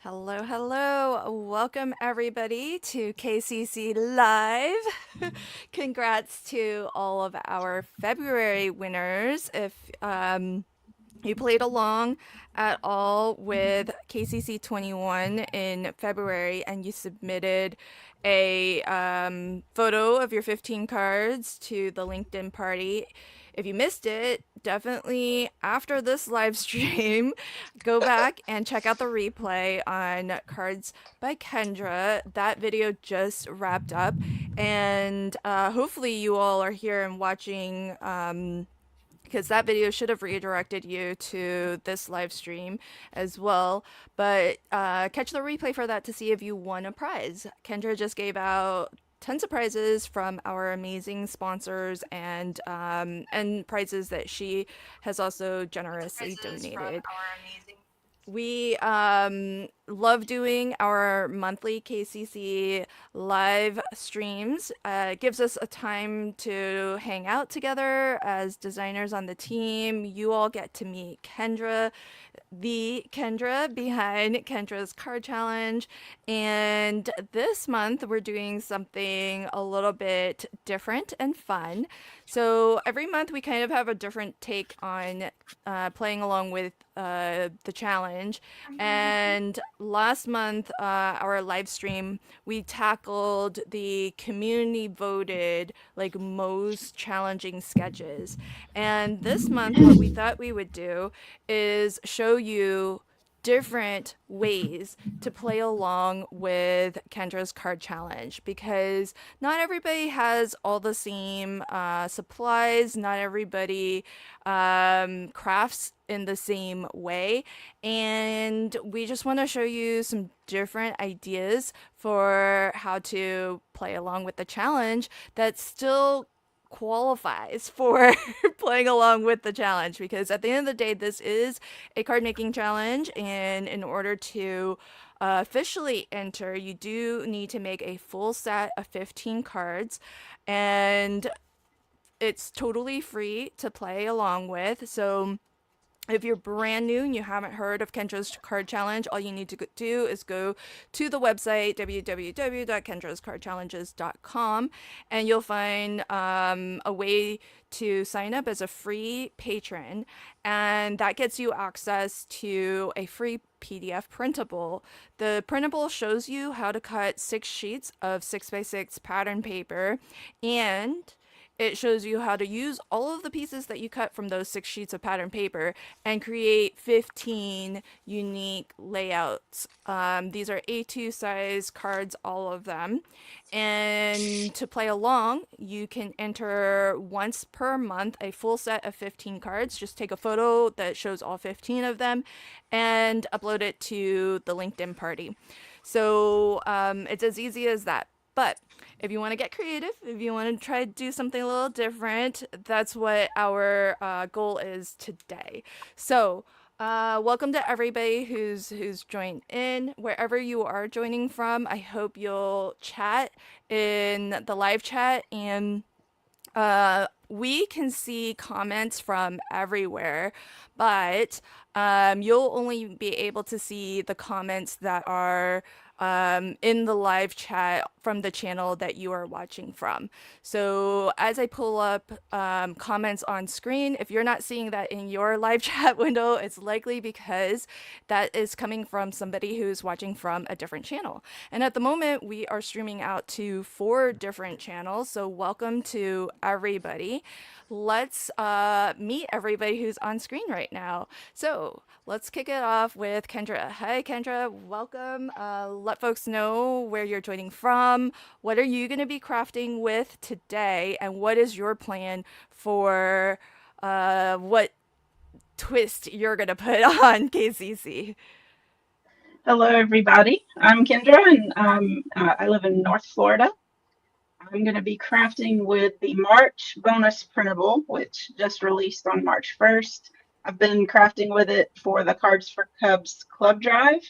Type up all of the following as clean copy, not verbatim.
Hello, hello. Welcome everybody to KCC Live. Congrats to all of our February winners. If you played along at all with KCC21 in February and you submitted a photo of your 15 cards to the LinkedIn party. If you missed it, definitely after this live stream, go back and check out the replay on Cards by Kendra. That video just wrapped up, and hopefully, you all are here and watching. Because that video should have redirected you to this live stream as well. But catch the replay for that to see if you won a prize. Kendra just gave out tons of prizes from our amazing sponsors and prizes that she has also generously donated. We love doing our monthly KCC live streams. It gives us a time to hang out together as designers on the team. You all get to meet Kendra, the Kendra behind Kendra's Card Challenge. And this month, we're doing something a little bit different and fun. So every month, we kind of have a different take on playing along with the challenge. And last month, our live stream, we tackled the community voted like most challenging sketches. And this month, what we thought we would do is show you different ways to play along with Kendra's card challenge because not everybody has all the same supplies, not everybody crafts in the same way, and we just want to show you some different ideas for how to play along with the challenge that still qualifies for playing along with the challenge because at the end of the day this is a card making challenge, and in order to officially enter you do need to make a full set of 15 cards, and it's totally free to play along with. So if you're brand new and you haven't heard of Kendra's Card Challenge, all you need to do is go to the website www.kendrascardchallenges.com, and you'll find a way to sign up as a free patron, and that gets you access to a free PDF printable. The printable shows you how to cut 6 sheets of 6x6 pattern paper, and it shows you how to use all of the pieces that you cut from those 6 sheets of pattern paper and create 15 unique layouts. These are A2 size cards, all of them. And to play along, you can enter once per month a full set of 15 cards. Just take a photo that shows all 15 of them and upload it to the LinkedIn party. So it's as easy as that. But if you want to get creative, if you want to try to do something a little different, that's what our goal is today. So, welcome to everybody who's joined in wherever you are joining from. I hope you'll chat in the live chat, and we can see comments from everywhere, but you'll only be able to see the comments that are in the live chat from the channel that you are watching from. So as I pull up comments on screen, if you're not seeing that in your live chat window, it's likely because that is coming from somebody who's watching from a different channel. And at the moment, we are streaming out to 4 different channels. So welcome to everybody. Let's meet everybody who's on screen right now. So let's kick it off with Kendra. Hi, Kendra. Welcome. Let folks know where you're joining from. What are you going to be crafting with today? And what is your plan for what twist you're going to put on KCC? Hello, everybody. I'm Kendra, and I live in North Florida. I'm going to be crafting with the March bonus printable, which just released on March 1st. I've been crafting with it for the Cards for Cubs club drive.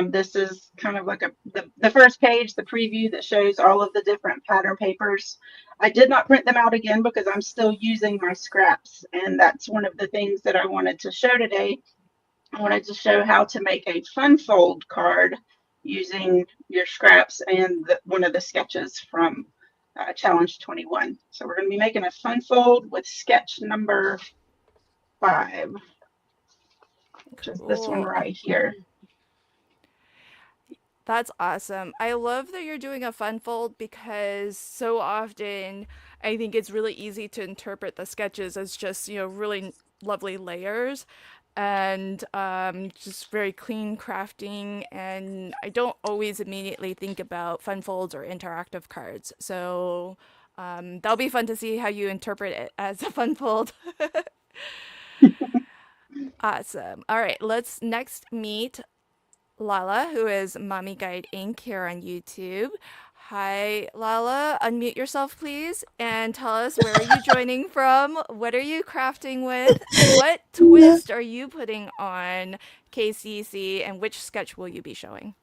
This is kind of like the first page, the preview that shows all of the different pattern papers. I did not print them out again because I'm still using my scraps, and that's one of the things that I wanted to show today. I wanted to show how to make a fun fold card using your scraps and one of the sketches from Challenge 21. So we're going to be making a fun fold with sketch number 5, which is this one Cool. right here. That's awesome. I love that you're doing a fun fold because so often I think it's really easy to interpret the sketches as just, really lovely layers and just very clean crafting. And I don't always immediately think about fun folds or interactive cards. So that'll be fun to see how you interpret it as a fun fold. Awesome. All right, let's next meet Lala, who is Mommy Guide Inc. here on YouTube. Hi, Lala. Unmute yourself, please, and tell us where are you joining from? What are you crafting with? What No. twist are you putting on KCC, and which sketch will you be showing?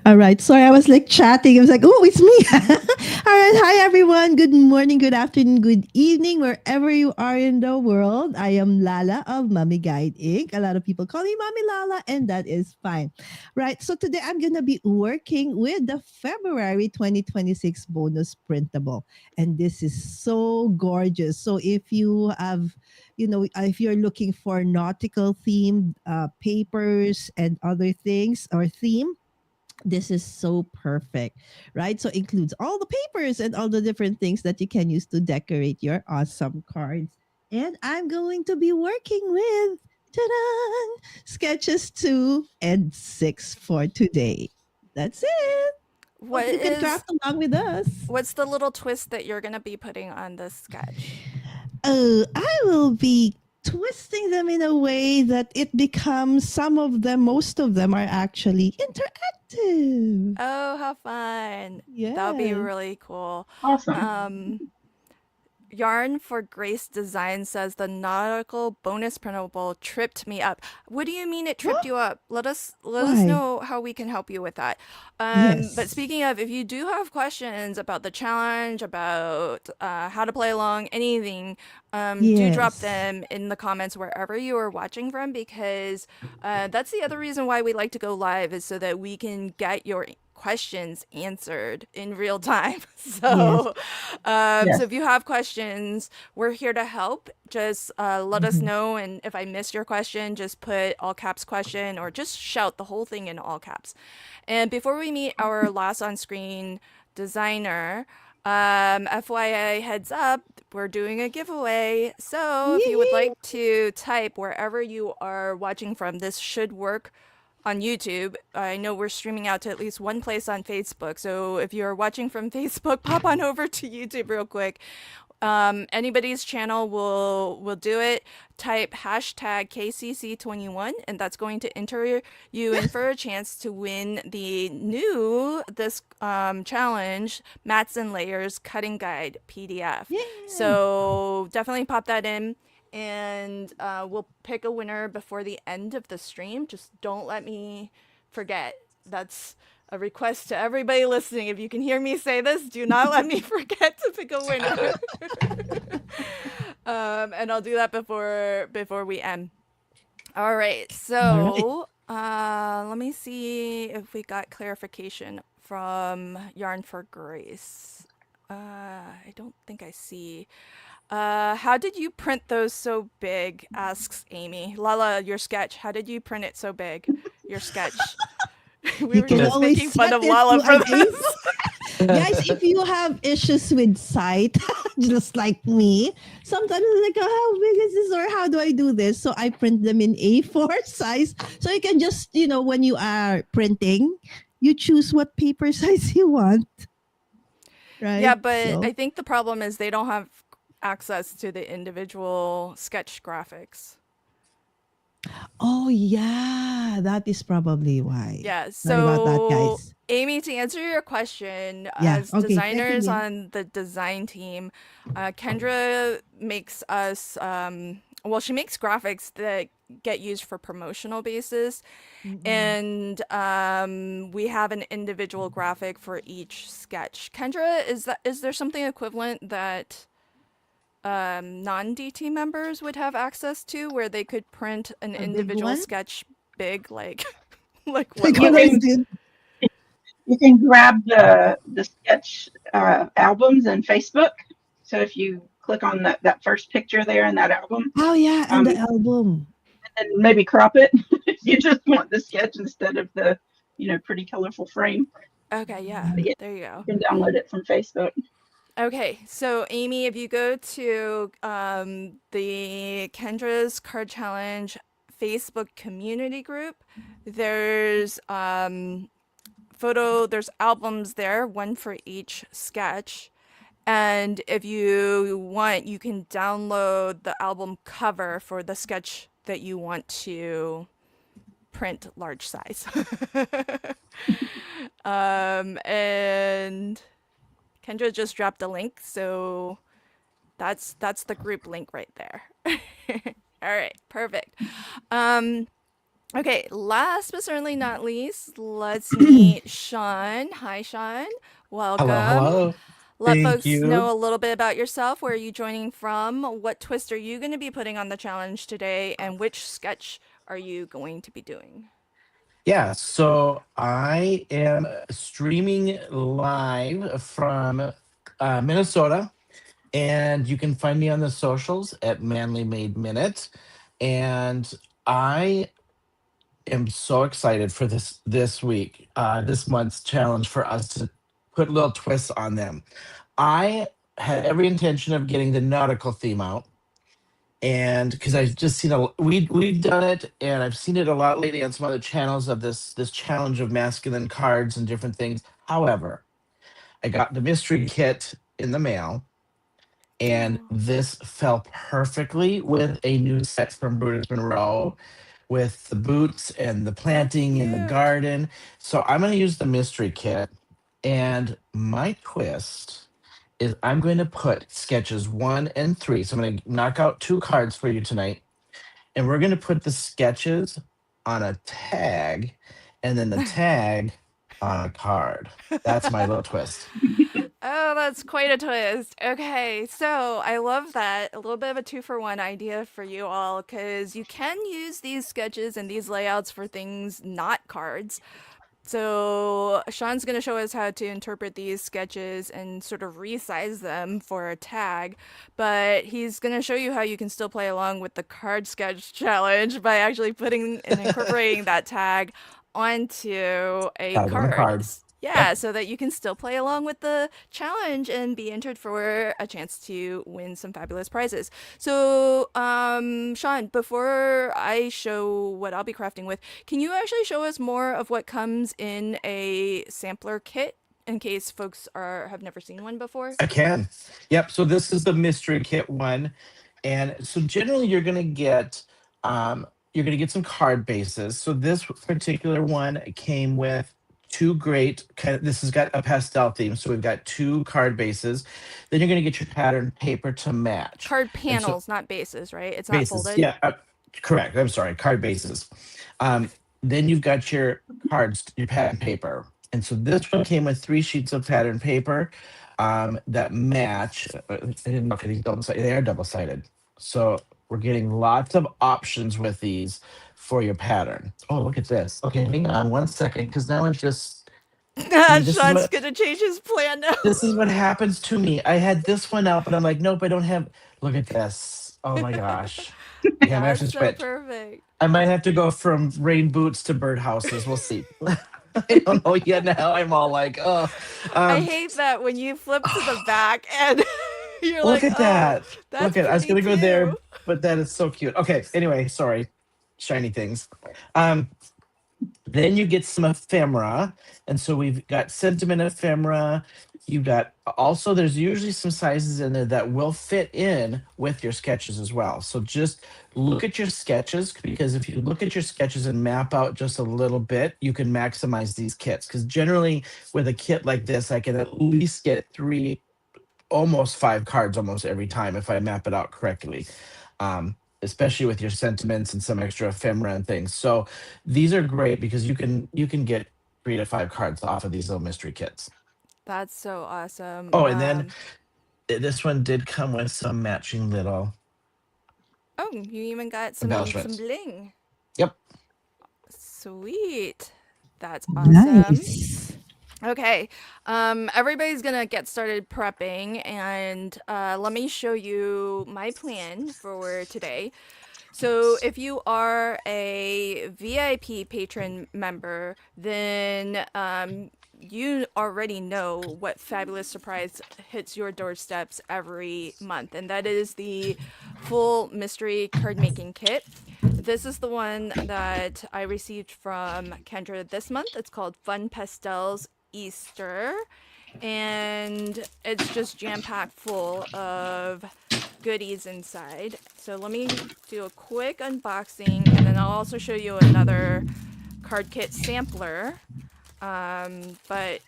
All right. Sorry, I was like chatting. I was like, oh, it's me. All right. Hi, everyone. Good morning, good afternoon, good evening, wherever you are in the world. I am Lala of Mommy Guide Inc. A lot of people call me Mommy Lala, and that is fine. Right. So today I'm going to be working with the February 2026 bonus printable. And this is so gorgeous. So if you have, if you're looking for nautical themed papers and other things or theme, this is so perfect, right? So includes all the papers and all the different things that you can use to decorate your awesome cards. And I'm going to be working with ta-da, sketches 2 and 6 for today. That's it. What Hope you can is craft along with us. what's the little twist that you're gonna be putting on this sketch? Oh, I will be twisting them in a way that it becomes some of them, most of them are actually interactive. Oh, how fun! That would be Yes. really cool. Awesome. Um, Yarn for Grace Design says the nautical bonus printable tripped me up. What do you mean it tripped What? you up? Let us Why? know how we can help you with that. But Yes. speaking of, if you do have questions about the challenge, about how to play along, anything, do drop Yes. them in the comments wherever you are watching from because that's the other reason why we like to go live is so that we can get your questions answered in real time. Yes. So Yes. if you have questions, we're here to help. Just let us Mhm. know, and if I missed your question, just put all caps question or just shout the whole thing in all caps. And before we meet our last on-screen designer, FYI heads up, we're doing a giveaway. So if you would Yay. like to type wherever you are watching from, this should work on YouTube. I know we're streaming out to at least one place on Facebook. So if you're watching from Facebook, pop on over to YouTube real quick. Anybody's channel will do it. Type hashtag KCC21, and that's going to enter you in for a chance to win the new this challenge Mats and Layers Cutting Guide PDF. Yeah. So definitely pop that in, and we'll pick a winner before the end of the stream. Just don't let me forget. That's a request to everybody listening. If you can hear me say this, do not let me forget to pick a winner. And I'll do that before we end. All right. All right. So let me see if we got clarification from Yarn for Grace. I don't think I see. How did you print those so big? Asks Amy. Lala, your sketch. How did you print it so big? Your sketch. We You were can just always making fun set of it Lala to for an this. Guys, if you have issues with sight, just like me, sometimes I'm like, oh, how big is this or how do I do this? So I print them in A4 size. So you can just, when you are printing, you choose what paper size you want, Yeah, right? but So, I think the problem is they don't have access to the individual sketch graphics. oh yeah, that is probably why. Yeah, Sorry about that, so guys. Amy, to answer your question, Yeah. as Okay. Checking designers in. on the design team, Kendra makes us, well, she makes graphics that get used for promotional basis, Mm-mm. and we have an individual graphic for each sketch. Kendra, is there something equivalent that non-DT members would have access to where they could print an A big individual one? sketch big? Like, like what Like You what I level? can did. you can grab the sketch albums in Facebook. So if you click on that first picture there in that album, Oh yeah, and the um, album. and maybe crop it if you just want the sketch instead of the pretty colorful frame. Okay, yeah, But yeah, there you go. you can download it from Facebook. Okay, so Amy, if you go to the Kendra's Card Challenge Facebook community group, there's there's albums there, one for each sketch. And if you want, you can download the album cover for the sketch that you want to print large size. And Kendra just dropped a link, so that's the group link right there. All right, perfect. Um, okay, last but certainly not least, let's meet Sean. Hi, Sean. Hello, Welcome. hello. Let Thank folks know you. a little bit about yourself. Where are you joining from? What twist are you going to be putting on the challenge today? And which sketch are you going to be doing? Yeah, so I am streaming live from Minnesota, and you can find me on the socials at Manly Made Minute. And I am so excited for this week, this month's challenge for us to put little twists on them. I had every intention of getting the nautical theme out, and because I've just seen we've done it, and I've seen it a lot lately on some other channels of this challenge of masculine cards and different things. However, I got the mystery kit in the mail, and Oh, this fell perfectly with a new set from Brutus Monroe with the boots and the that's planting in the cute. garden. So I'm going to use the mystery kit, and my twist is I'm going to put sketches 1 and 3. So I'm going to knock out 2 cards for you tonight, and we're going to put the sketches on a tag, and then the tag on a card. That's my little twist. Oh, that's quite a twist. Okay, so I love that. A little bit of a 2-for-1 idea for you all because you can use these sketches and these layouts for things not cards. So Sean's going to show us how to interpret these sketches and sort of resize them for a tag, but he's going to show you how you can still play along with the card sketch challenge by actually putting and incorporating that tag onto a Tag on a card. card. Yeah, Yep. so that you can still play along with the challenge and be entered for a chance to win some fabulous prizes. So, Sean, before I show what I'll be crafting with, can you actually show us more of what comes in a sampler kit in case folks have never seen one before? I can. Yep. So this is the mystery kit one. And so generally you're gonna get some card bases. So this particular one came with two great kind of, this has got a pastel theme. So we've got 2 card bases. Then you're gonna get your pattern paper to match. Card And so panels, not bases, right? It's not bases, folded. yeah, correct. I'm sorry, card bases. Um, then you've got your cards, your pattern paper, and so this one came with 3 sheets of pattern paper that match. I didn't look at these double sided; they are double sided. So we're getting lots of options with these for your pattern. Oh, look at this. Okay, hang on 1 second, because now I'm just see. This is Sean's what gonna change his plan now. happens to me. I had this one out, but I'm like, nope, I don't have. Look at this. Oh my gosh. Okay, I'm gonna have to That's so switch. perfect. I might have to go from rain boots to birdhouses. We'll see. I don't know yet. Now I'm all like, oh, I um, hate that when you flip to the back and you're look like, at oh, that. that's Look at. I was pretty gonna go too. there, but that is so cute. Okay. Anyway, sorry. Shiny things. Um, then you get some ephemera, and so we've got sentiment ephemera. You've got also, there's usually some sizes in there that will fit in with your sketches as well. So just look at your sketches, because if you look at your sketches and map out just a little bit, you can maximize these kits. Because generally with a kit like this, I can at least get 3, almost 5 cards almost every time if I map it out correctly. Especially with your sentiments and some extra ephemera and things. So these are great because you can get 3 to 5 cards off of these little mystery kits. That's so awesome. Oh, and then this one did come with some matching little Oh, you even got some embellishments. bling. Yep. Sweet. That's awesome. Nice. Okay, everybody's gonna get started prepping, and let me show you my plan for today. So, if you are a VIP patron member, then you already know what fabulous surprise hits your doorsteps every month, and that is the full mystery card making kit. This is the one that I received from Kendra this month. It's called Fun Pastels Easter, and it's just jam packed full of goodies inside. So let me do a quick unboxing, and then I'll also show you another card kit sampler. But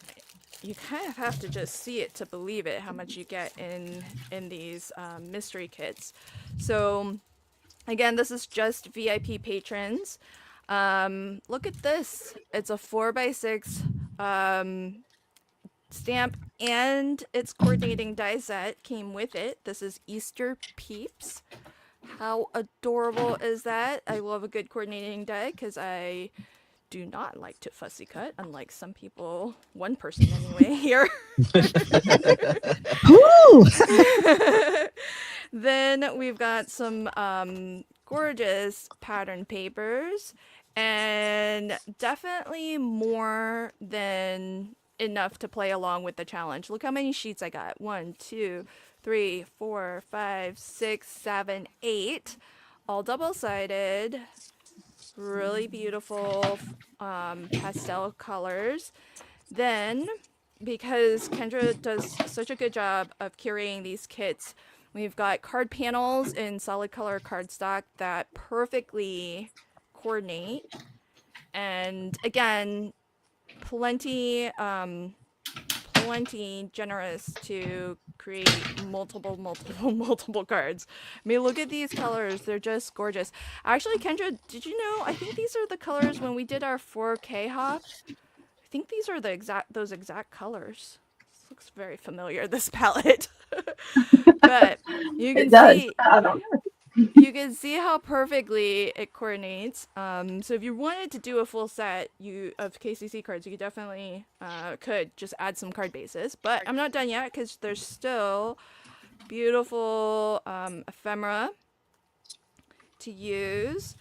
you kind of have to just see it to believe it, how much you get in these mystery kits. So again, this is just VIP patrons. Look at this. It's a 4x6 stamp, and its coordinating die set came with it. This is Easter Peeps. How adorable is that? I love a good coordinating die because I do not like to fussy cut, unlike some people, one person anyway here. Ooh. Then we've got some gorgeous pattern papers, and definitely more than enough to play along with the challenge. Look how many sheets I got. 1, 2, 3, 4, 5, 6, 7, 8. All double-sided. Really beautiful pastel colors. Then, because Kendra does such a good job of curating these kits, we've got card panels in solid color cardstock that perfectly coordinate. And again, plenty generous to create multiple cards. I mean, look at these colors. They're just gorgeous. Actually, Kendra, did you know? I think these are the colors when we did our 4K hop. I think these are those exact colors. This looks very familiar, this palette. But you can It does. see I don't know. you can see how perfectly it coordinates. So if you wanted to do a full set of KCC cards, you definitely could just add some card bases. But I'm not done yet because there's still beautiful ephemera to use.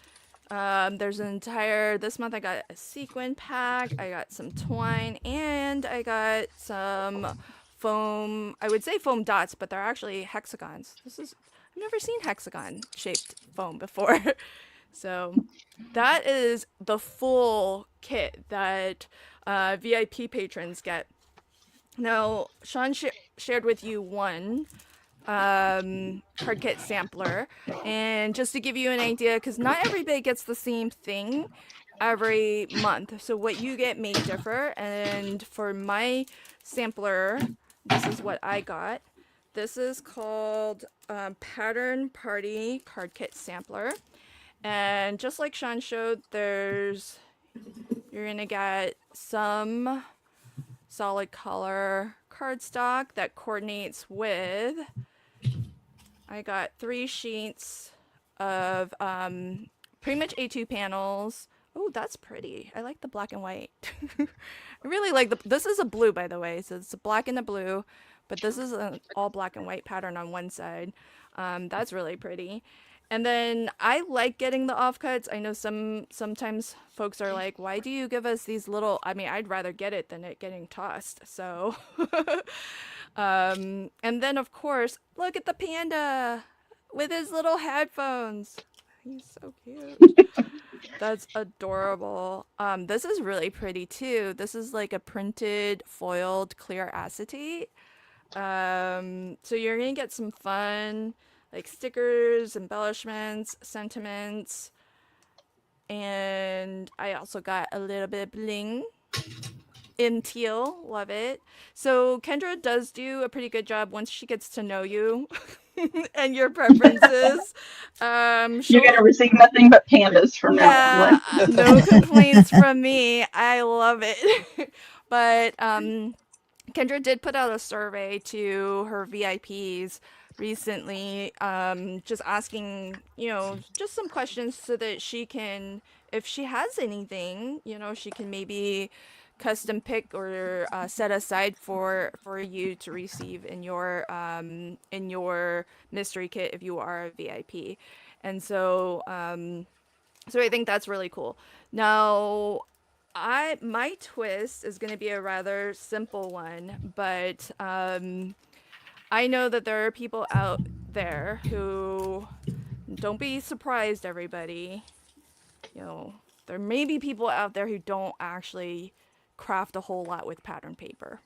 There's this month I got a sequin pack, I got some twine, and I got some foam, I would say foam dots, but they're actually hexagons. I've never seen hexagon shaped foam before. So that is the full kit that VIP patrons get. Now, Sean shared with you one card kit sampler, and just to give you an idea, because not everybody gets the same thing every month, so what you get may differ. And for my sampler, this is what I got. This is called Pattern Party Card Kit Sampler, and just like Sean showed, you're gonna get some solid color cardstock that coordinates with. I got 3 sheets of pretty much A2 panels. Oh, that's pretty. I like the black and white. I really like this is a blue, by the way, so it's a black and a blue, but this is an all black and white pattern on one side. That's really pretty. And then I like getting the offcuts. I know sometimes folks are like, why do you give us these little, I mean, I'd rather get it than it getting tossed. So, and then of course, look at the panda with his little headphones. He's so cute. That's adorable. This is really pretty too. This is like a printed foiled clear acetate. So you're gonna get some fun like stickers, embellishments, sentiments, and I also got a little bit of bling in teal. Love it. So Kendra does do a pretty good job once she gets to know you and your preferences. You're going to receive nothing but pandas from now on. Yeah, no complaints from me. I love it. But Kendra did put out a survey to her VIPs recently, just asking, just some questions so that she can if she has anything, she can maybe custom pick or set aside for you to receive in your mystery kit if you are a VIP. And so I think that's really cool. Now, my twist is going to be a rather simple one, but I know that there are people out there who, don't be surprised, everybody. You know, there may be people out there who don't actually craft a whole lot with pattern paper.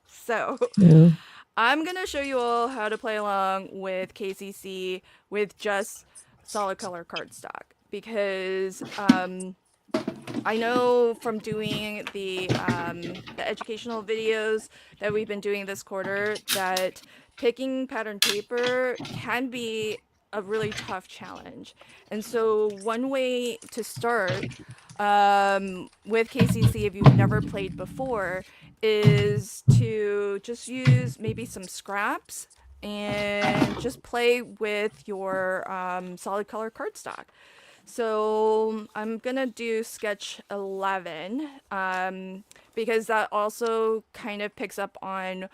So True. I'm gonna show you all how to play along with KCC with just solid color cardstock because I know from doing the educational videos that we've been doing this quarter that picking pattern paper can be a really tough challenge. And so one way to start with KCC, if you've never played before, is to just use maybe some scraps and just play with your solid color cardstock. So I'm gonna do sketch 11 because that also kind of picks up on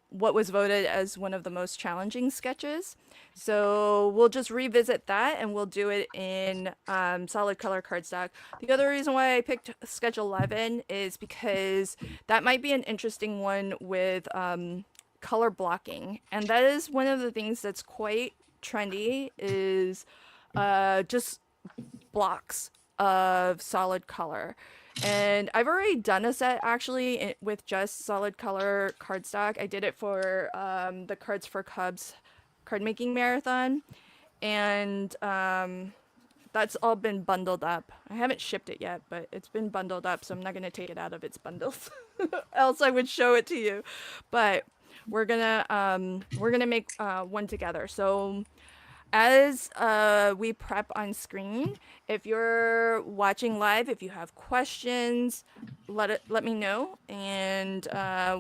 what was voted as one of the most challenging sketches. So we'll just revisit that and we'll do it in solid color cardstock. The other reason why I picked sketch 11 is because that might be an interesting one with color blocking. And that is one of the things that's quite trendy is just blocks of solid color. And I've already done a set actually with just solid color cardstock. I did it for the Cards for Cubs card making marathon. And that's all been bundled up. I haven't shipped it yet, but it's been bundled up, so I'm not going to take it out of its bundles. Else I would show it to you. But we're gonna make one together. So as we prep on screen, if you're watching live, if you have questions, let me know, and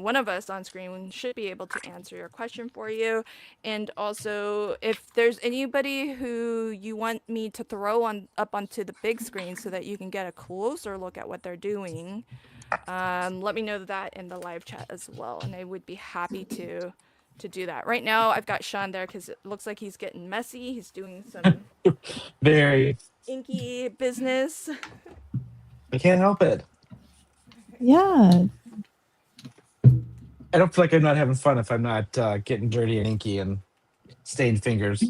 one of us on screen should be able to answer your question for you. And also, if there's anybody who you want me to throw up onto the big screen so that you can get a closer look at what they're doing, let me know that in the live chat as well, and I would be happy to do that. Right now, I've got Sean there because it looks like he's getting messy. He's doing some Very. inky business. I can't help it. Yeah. I don't feel like I'm not having fun if I'm not getting dirty and inky and stained fingers.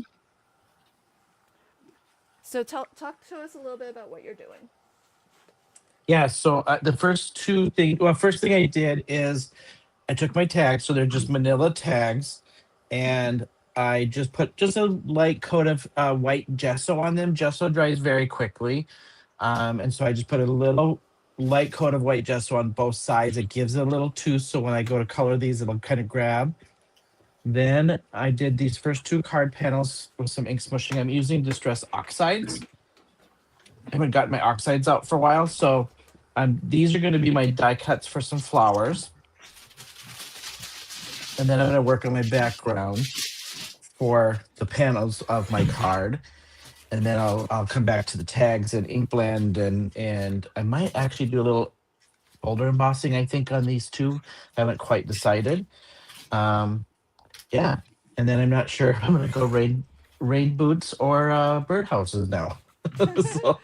So talk to us a little bit about what you're doing. Yeah. So the first thing I did is I took my tags. So they're just manila tags, and I just put just a light coat of white gesso on them. Gesso dries very quickly. And so I just put a little light coat of white gesso on both sides. It gives it a little tooth, so when I go to color these, it'll kind of grab. Then I did these first two card panels with some ink smushing. I'm using Distress Oxides. I haven't gotten my oxides out for a while, so these are going to be my die cuts for some flowers. And then I'm going to work on my background for the panels of my card. And then I'll come back to the tags and ink blend, and I might actually do a little folder embossing, I think, on these two. I haven't quite decided. Yeah. And then I'm not sure if I'm going to go rain boots or birdhouses now. So,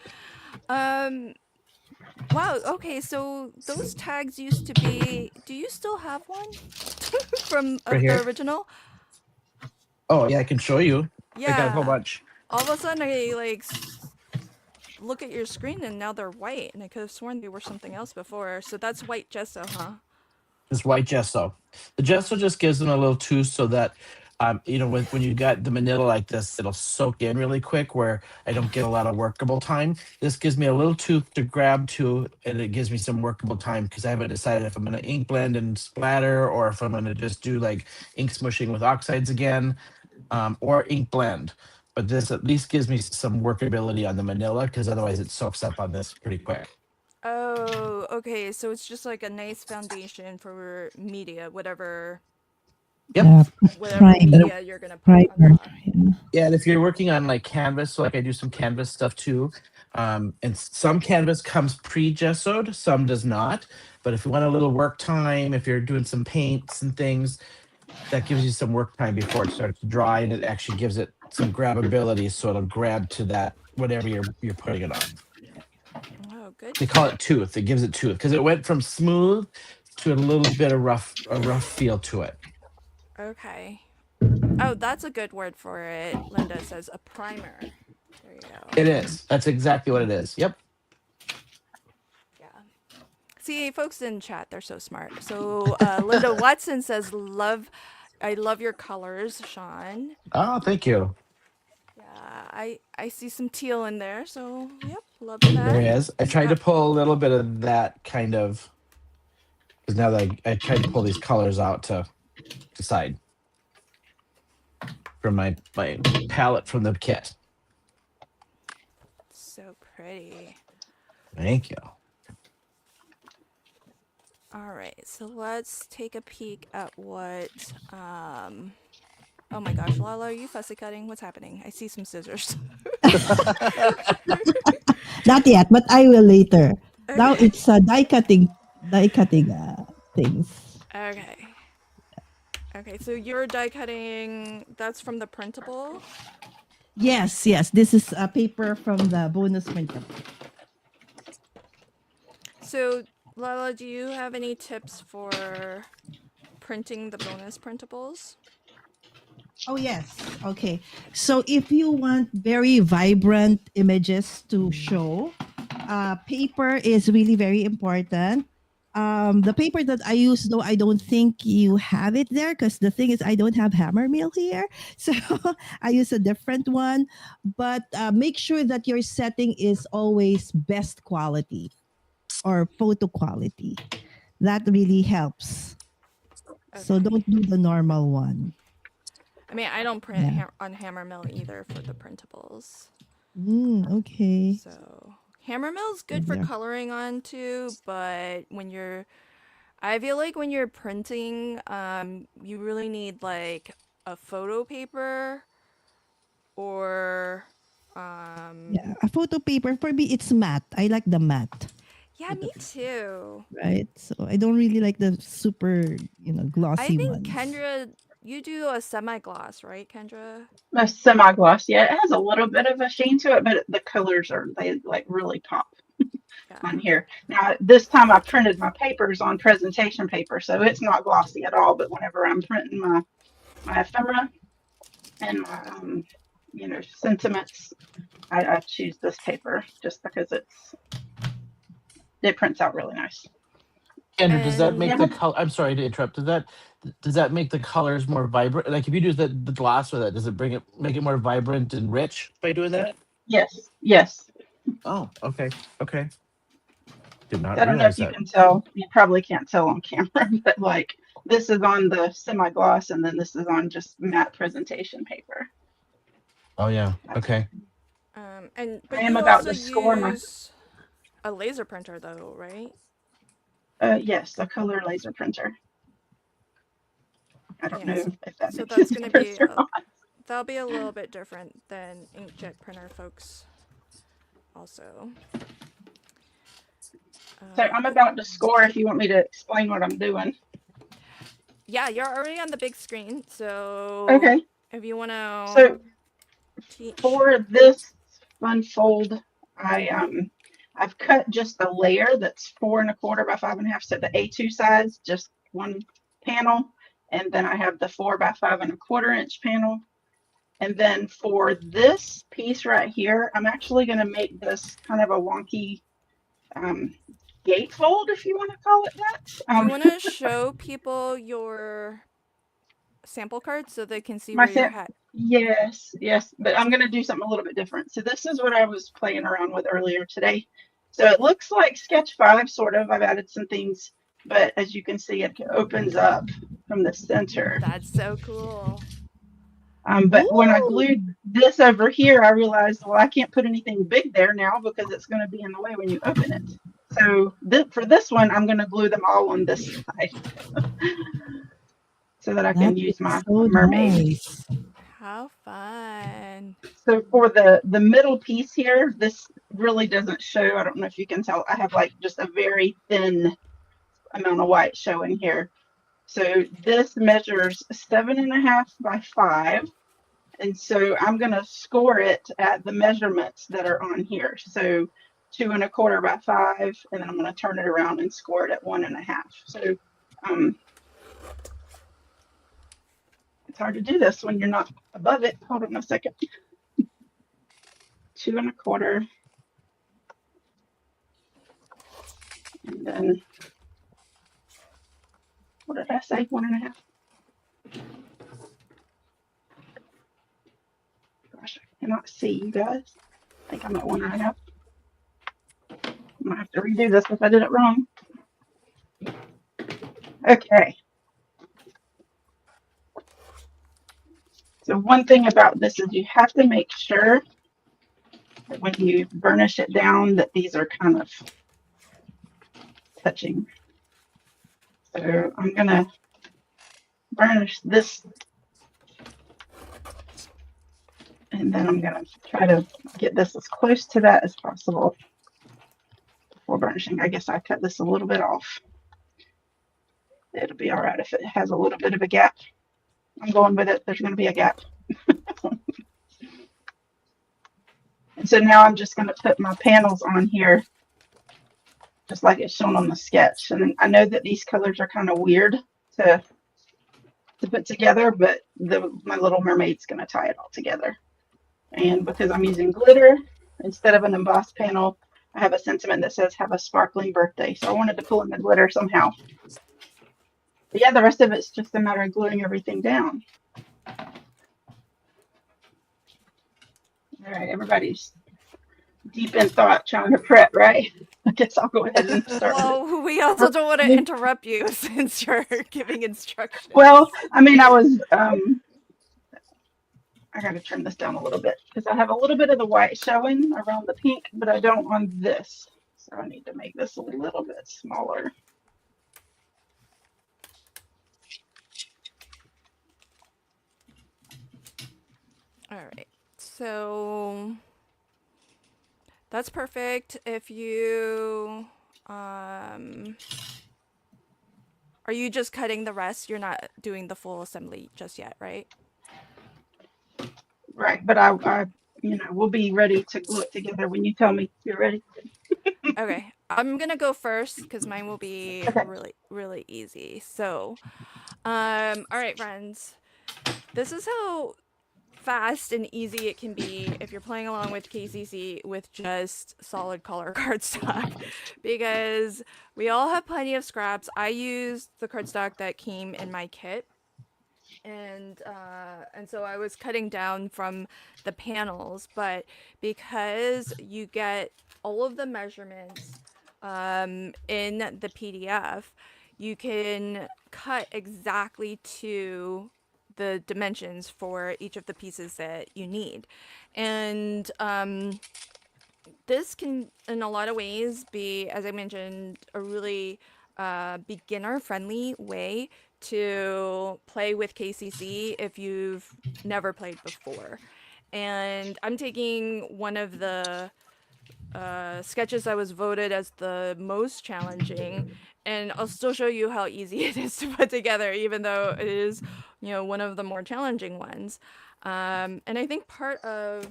Wow, okay, so those tags used to be, do you still have one from right the here. original? Oh, yeah, I can show you. I got a whole Yeah. bunch. All of a sudden I look at your screen and now they're white, and I could have sworn they were something else before. So that's white gesso, huh? This white gesso. The gesso just gives them a little tooth so that, when you got the manila like this, it'll soak in really quick where I don't get a lot of workable time. This gives me a little tooth to grab to, and it gives me some workable time because I haven't decided if I'm going to ink blend and splatter or if I'm going to just do like ink smushing with oxides again, or ink blend. But this at least gives me some workability on the manila because otherwise it soaks up on this pretty quick. Oh, okay, so it's just like a nice foundation for media, whatever Yep. Yeah. Primer. media you're gonna put on Primer. top. Yeah. Yeah, and if you're working on like canvas, so like I do some canvas stuff too, And some canvas comes pre-gessoed, some does not. But if you want a little work time, if you're doing some paints and things, that gives you some work time before it starts to dry, and it actually gives it some grabability, so it'll grab to that whatever you're putting it on. Oh, good. They call it tooth. It gives it tooth because it went from smooth to a little bit of a rough feel to it. Okay. Oh, that's a good word for it. Linda says a primer. There you go. It is. That's exactly what it is. Yep. Yeah. See, folks in chat, they're so smart. So Linda Watson says, I love your colors, Sean. Oh, thank you. Yeah, I see some teal in there, so yep, love There he that. is. I tried to pull a little bit of that kind of, because now that I tried to pull these colors out to decide from my palette from the kit. So pretty. Thank you. All right, so let's take a peek at what. Oh my gosh, Lala, are you fussy cutting? What's happening? I see some scissors. Not yet, but I will later. Now Okay. it's die cutting things. Okay. Okay, so you're die cutting. That's from the printable. Yes. This is a paper from the bonus printer. So, Lala, do you have any tips for printing the bonus printables? Oh yes. Okay. So if you want very vibrant images to show, paper is really very important. The paper that I use, though, I don't think you have it there because the thing is, I don't have hammer mill here, so I use a different one. But make sure that your setting is always best quality or photo quality. That really helps. So Okay. don't do the normal one. I mean, I don't print Yeah. on hammer mill either for the printables. Okay. So hammer mill's good for There. coloring on too, but I feel like when you're printing, you really need like a photo paper or Yeah, a photo paper for me it's matte. I like the matte, yeah, me too. right? So I don't really like the super, I glossy think ones. Kendra, you do a semi-gloss, right, Kendra? A semi-gloss, yeah, it has a little bit of a sheen to it, but the colors they like really pop Yeah. on here. Now this time I printed my papers on presentation paper, so it's not glossy at all. But whenever I'm printing my ephemera and my sentiments, I choose this paper just because it prints out really nice. Andrew, does that make And the color? I'm sorry to interrupt. Does that make the colors more vibrant? Like if you do the gloss with it, does it make it more vibrant and rich by doing that? Yes. Oh, okay. Did not I don't know realize if you that. can tell. You probably can't tell on camera, but like this is on the semi-gloss, and then this is on just matte presentation paper. Oh yeah. Okay. but I am you about also to score my use a laser printer though, right? yes, a color laser printer. I don't know if that So makes that's any gonna difference be or not. that'll be a little bit different than inkjet printer folks. Also. So I'm about to score if you want me to explain what I'm doing. Yeah, you're already on the big screen, so Okay. if you want to So teach for this unfold, I've cut just a layer that's 4 1/4 by 5 1/2. So the A2 sides, just one panel, and then I have the 4 by 5 1/4 inch panel. And then for this piece right here, I'm actually going to make this kind of a wonky gatefold, if you want to call it that. do you want to show people your sample card so they can see My where you're at? Yes, but I'm going to do something a little bit different. So this is what I was playing around with earlier today. So it looks like Sketch 5, sort of. I've added some things, but as you can see, it opens up from the center. That's so cool. But when I Ooh. glued this over here, I realized, well, I can't put anything big there now because it's going to be in the way when you open it. So for this one, I'm going to glue them all on this side so that I can use my so mermaid. nice. How fun. So for the middle piece here, this really doesn't show. I don't know if you can tell. I have like just a very thin amount of white showing here. So this measures 7.5 by 5. And so I'm going to score it at the measurements that are on here. So 2.25 by 5, and then I'm going to turn it around and score it at 1.5. So it's hard to do this when you're not above it. Hold on a second. 2.25, and then what did I say? 1.5. Gosh, I cannot see you guys. I think I'm at 1.5. I might have to redo this if I did it wrong. Okay. So one thing about this is you have to make sure that when you burnish it down that these are kind of touching. So I'm going to burnish this, and then I'm going to try to get this as close to that as possible before burnishing. I guess I cut this a little bit off. It'll be all right if it has a little bit of a gap. I'm going with it. There's going to be a gap. And so now I'm just going to put my panels on here, just like it's shown on the sketch. And I know that these colors are kind of weird to put together, but my Little Mermaid's going to tie it all together. And because I'm using glitter instead of an embossed panel, I have a sentiment that says have a sparkling birthday. So I wanted to pull in the glitter somehow. But yeah, the rest of it's just a matter of gluing everything down. All right, everybody's deep in thought trying to prep, right? I guess I'll go ahead and start. Well, we also don't want to interrupt you since you're giving instructions. Well, I mean, I got to turn this down a little bit because I have a little bit of the white showing around the pink, but I don't on this. So I need to make this a little bit smaller. All right. So that's perfect. If you are you just cutting the rest? You're not doing the full assembly just yet, right? Right, but I we'll be ready to glue it together when you tell me you're ready. Okay, I'm gonna go first because mine will be Okay. really easy. So, all right, friends, this is how fast and easy it can be if you're playing along with KCC with just solid color cardstock, because we all have plenty of scraps. I used the cardstock that came in my kit. And so I was cutting down from the panels, but because you get all of the measurements in the PDF, you can cut exactly to the dimensions for each of the pieces that you need. And this can, in a lot of ways, be, as I mentioned, a really beginner-friendly way to play with KCC if you've never played before. And I'm taking one of the sketches that was voted as the most challenging, and I'll still show you how easy it is to put together, even though it is, one of the more challenging ones. And I think part of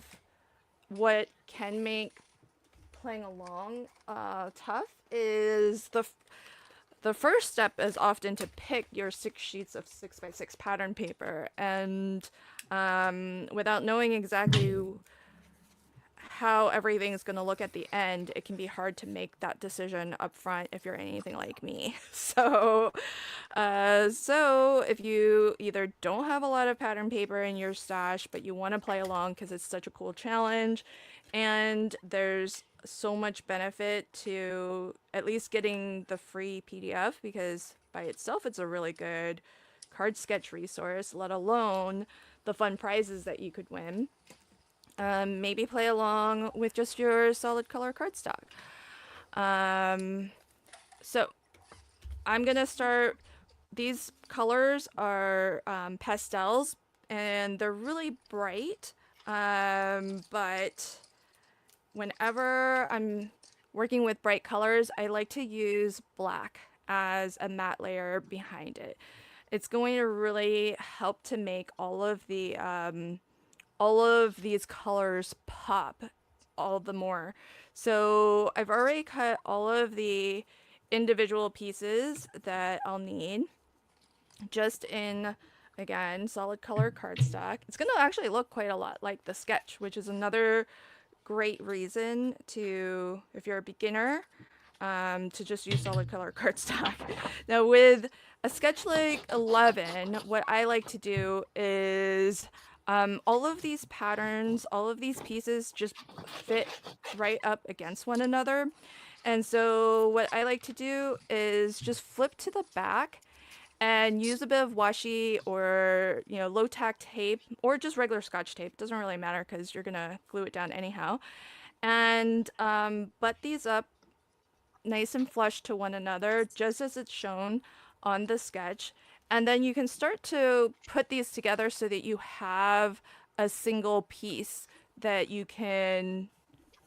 what can make playing along tough is the first step is often to pick your 6 sheets of 6x6 pattern paper, and without knowing exactly how everything is going to look at the end, it can be hard to make that decision up front if you're anything like me. So if you either don't have a lot of pattern paper in your stash, but you want to play along because it's such a cool challenge, and there's so much benefit to at least getting the free PDF, because by itself it's a really good card sketch resource, let alone the fun prizes that you could win. Maybe play along with just your solid color cardstock. So I'm gonna start. These colors are pastels, and they're really bright, but whenever I'm working with bright colors, I like to use black as a matte layer behind it. It's going to really help to make all of these colors pop all the more. So I've already cut all of the individual pieces that I'll need just in, again, solid color cardstock. It's going to actually look quite a lot like the sketch, which is another great reason to, if you're a beginner, to just use solid color cardstock. Now with a sketch like 11, what I like to do is all of these patterns, all of these pieces just fit right up against one another. And so what I like to do is just flip to the back and use a bit of washi or, you know, low tack tape or just regular scotch tape. Doesn't really matter because you're gonna glue it down anyhow. And butt these up nice and flush to one another, just as it's shown on the sketch. And then you can start to put these together so that you have a single piece that you can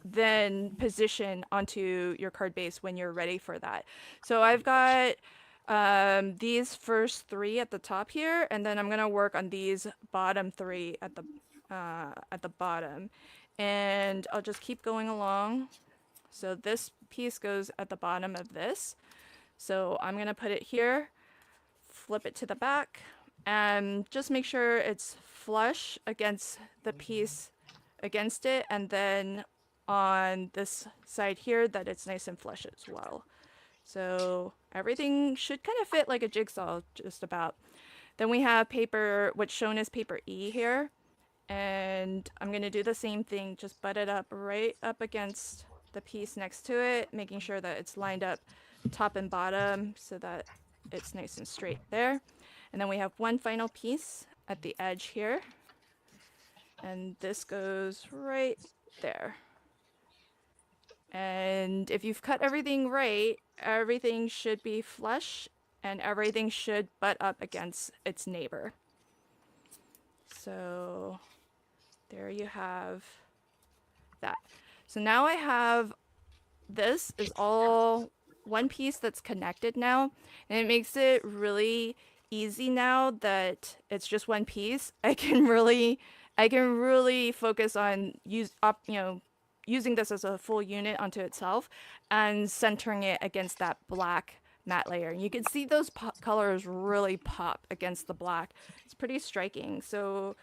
then position onto your card base when you're ready for that. So I've got these first three at the top here, and then I'm gonna work on these bottom three at the bottom, and I'll just keep going along. So this piece goes at the bottom of this. So I'm gonna put it here, flip it to the back, and just make sure it's flush against the piece against it, and then on this side here that it's nice and flush as well. So everything should kind of fit like a jigsaw, just about. Then we have paper, what's shown as paper E here. And I'm gonna do the same thing, just butt it up right up against the piece next to it, making sure that it's lined up top and bottom so that it's nice and straight there. And then we have one final piece at the edge here. And this goes right there. And if you've cut everything right, everything should be flush and everything should butt up against its neighbor. So there you have that. So now I have, this is all one piece that's connected now, and it makes it really easy now that it's just one piece. I can really focus on using this as a full unit onto itself and centering it against that black matte layer. And you can see those colors really pop against the black. It's pretty striking. So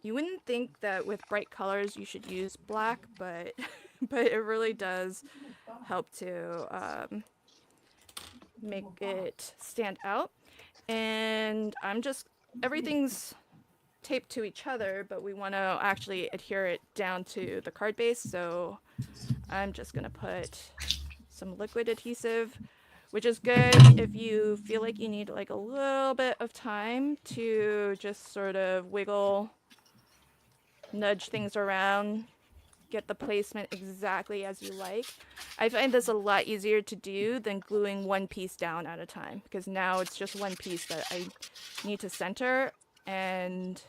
you wouldn't think that with bright colors you should use black, but but it really does help to make it stand out. And everything's taped to each other, but we want to actually adhere it down to the card base. So I'm just gonna put some liquid adhesive, which is good if you feel like you need like a little bit of time to just sort of nudge things around, get the placement exactly as you like. I find this a lot easier to do than gluing one piece down at a time, because now it's just one piece that I need to center, and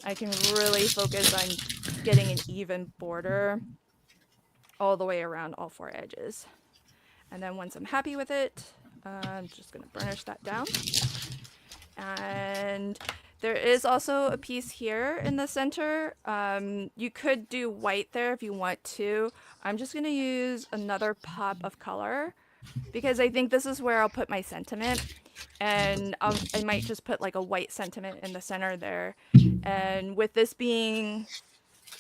I can really focus on getting an even border all the way around all four edges. And then once I'm happy with it, I'm just gonna burnish that down. And there is also a piece here in the center. You could do white there if you want to. I'm just gonna use another pop of color because I think this is where I'll put my sentiment. And I might just put like a white sentiment in the center there. And with this being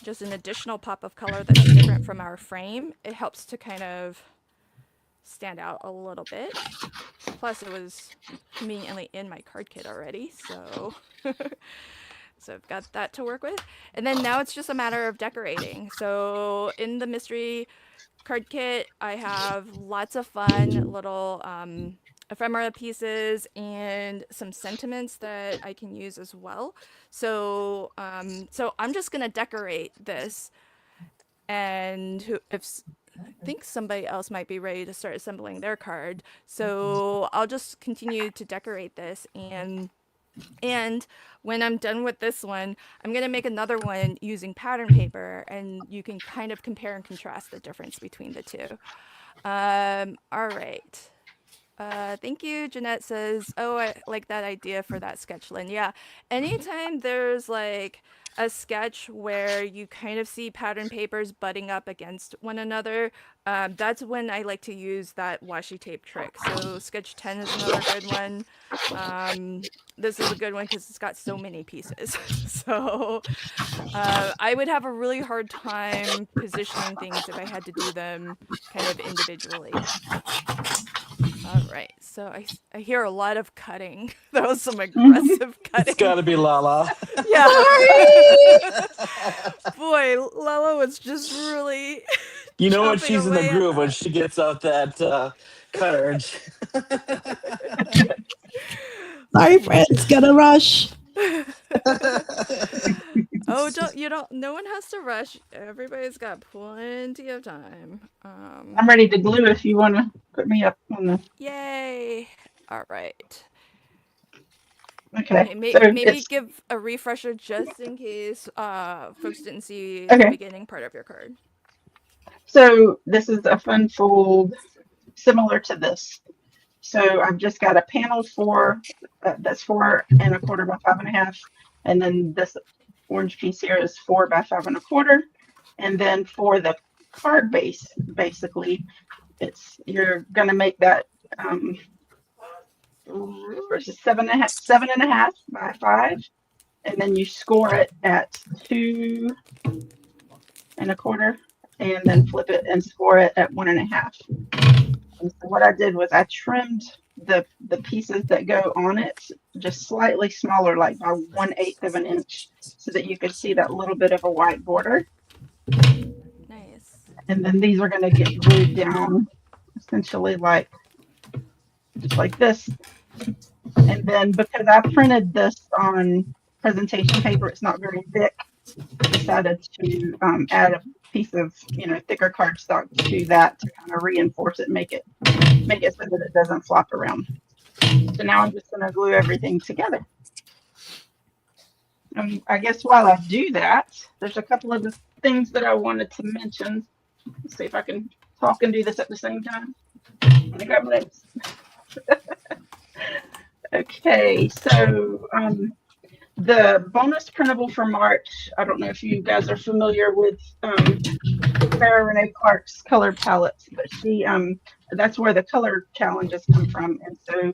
just an additional pop of color that's different from our frame, it helps to kind of stand out a little bit. Plus it was conveniently in my card kit already, so so I've got that to work with. And then now it's just a matter of decorating. So in the mystery card kit, I have lots of fun little ephemera pieces and some sentiments that I can use as well. So so I'm just gonna decorate this, and I think somebody else might be ready to start assembling their card. So I'll just continue to decorate this, and And when I'm done with this one, I'm going to make another one using pattern paper, and you can kind of compare and contrast the difference between the two. All right. Thank you. Jeanette says, "Oh, I like that idea for that sketch, Lynn." Yeah, anytime there's like a sketch where you kind of see pattern papers butting up against one another, that's when I like to use that washi tape trick. So sketch 10 is another good one. This is a good one because it's got so many pieces. So I would have a really hard time positioning things if I had to do them kind of individually. All right, so I hear a lot of cutting. That was some aggressive It's cutting. got to be Lala. Yeah. Sorry. Boy, Lala was just really You know when chopping she's in the away at groove when that. she gets out that courage. Sorry, friends. Gotta rush. Oh, don't no one has to rush. Everybody's got plenty of time. I'm ready to glue if you want to put me up on the. Yay. All right. Okay, Okay, so maybe it's give a refresher just in case folks didn't see the okay. beginning part of your card. So this is a fun fold similar to this. So I've just got a panel that's 4 1/4 by 5 1/2, and then this orange piece here is 4 by 5 1/4, and then for the card base, basically, you're gonna make that versus 7 1/2 by 5, and then you score it at 2 1/4, and then flip it and score it at 1 1/2. And so what I did was I trimmed the pieces that go on it just slightly smaller, like by 1/8 of an inch, so that you could see that little bit of a white border. Nice. And then these are going to get glued down essentially just like this. And then because I printed this on presentation paper, it's not very thick, I decided to add a piece of thicker cardstock to that to kind of reinforce it, make it so that it doesn't flop around. So now I'm just going to glue everything together. I guess while I do that, there's a couple of the things that I wanted to mention. Let's see if I can talk and do this at the same time. Let me grab my notes. Okay, so the bonus printable for March, I don't know if you guys are familiar with Sarah Renee Clark's color palettes, but that's where the color challenges come from. And so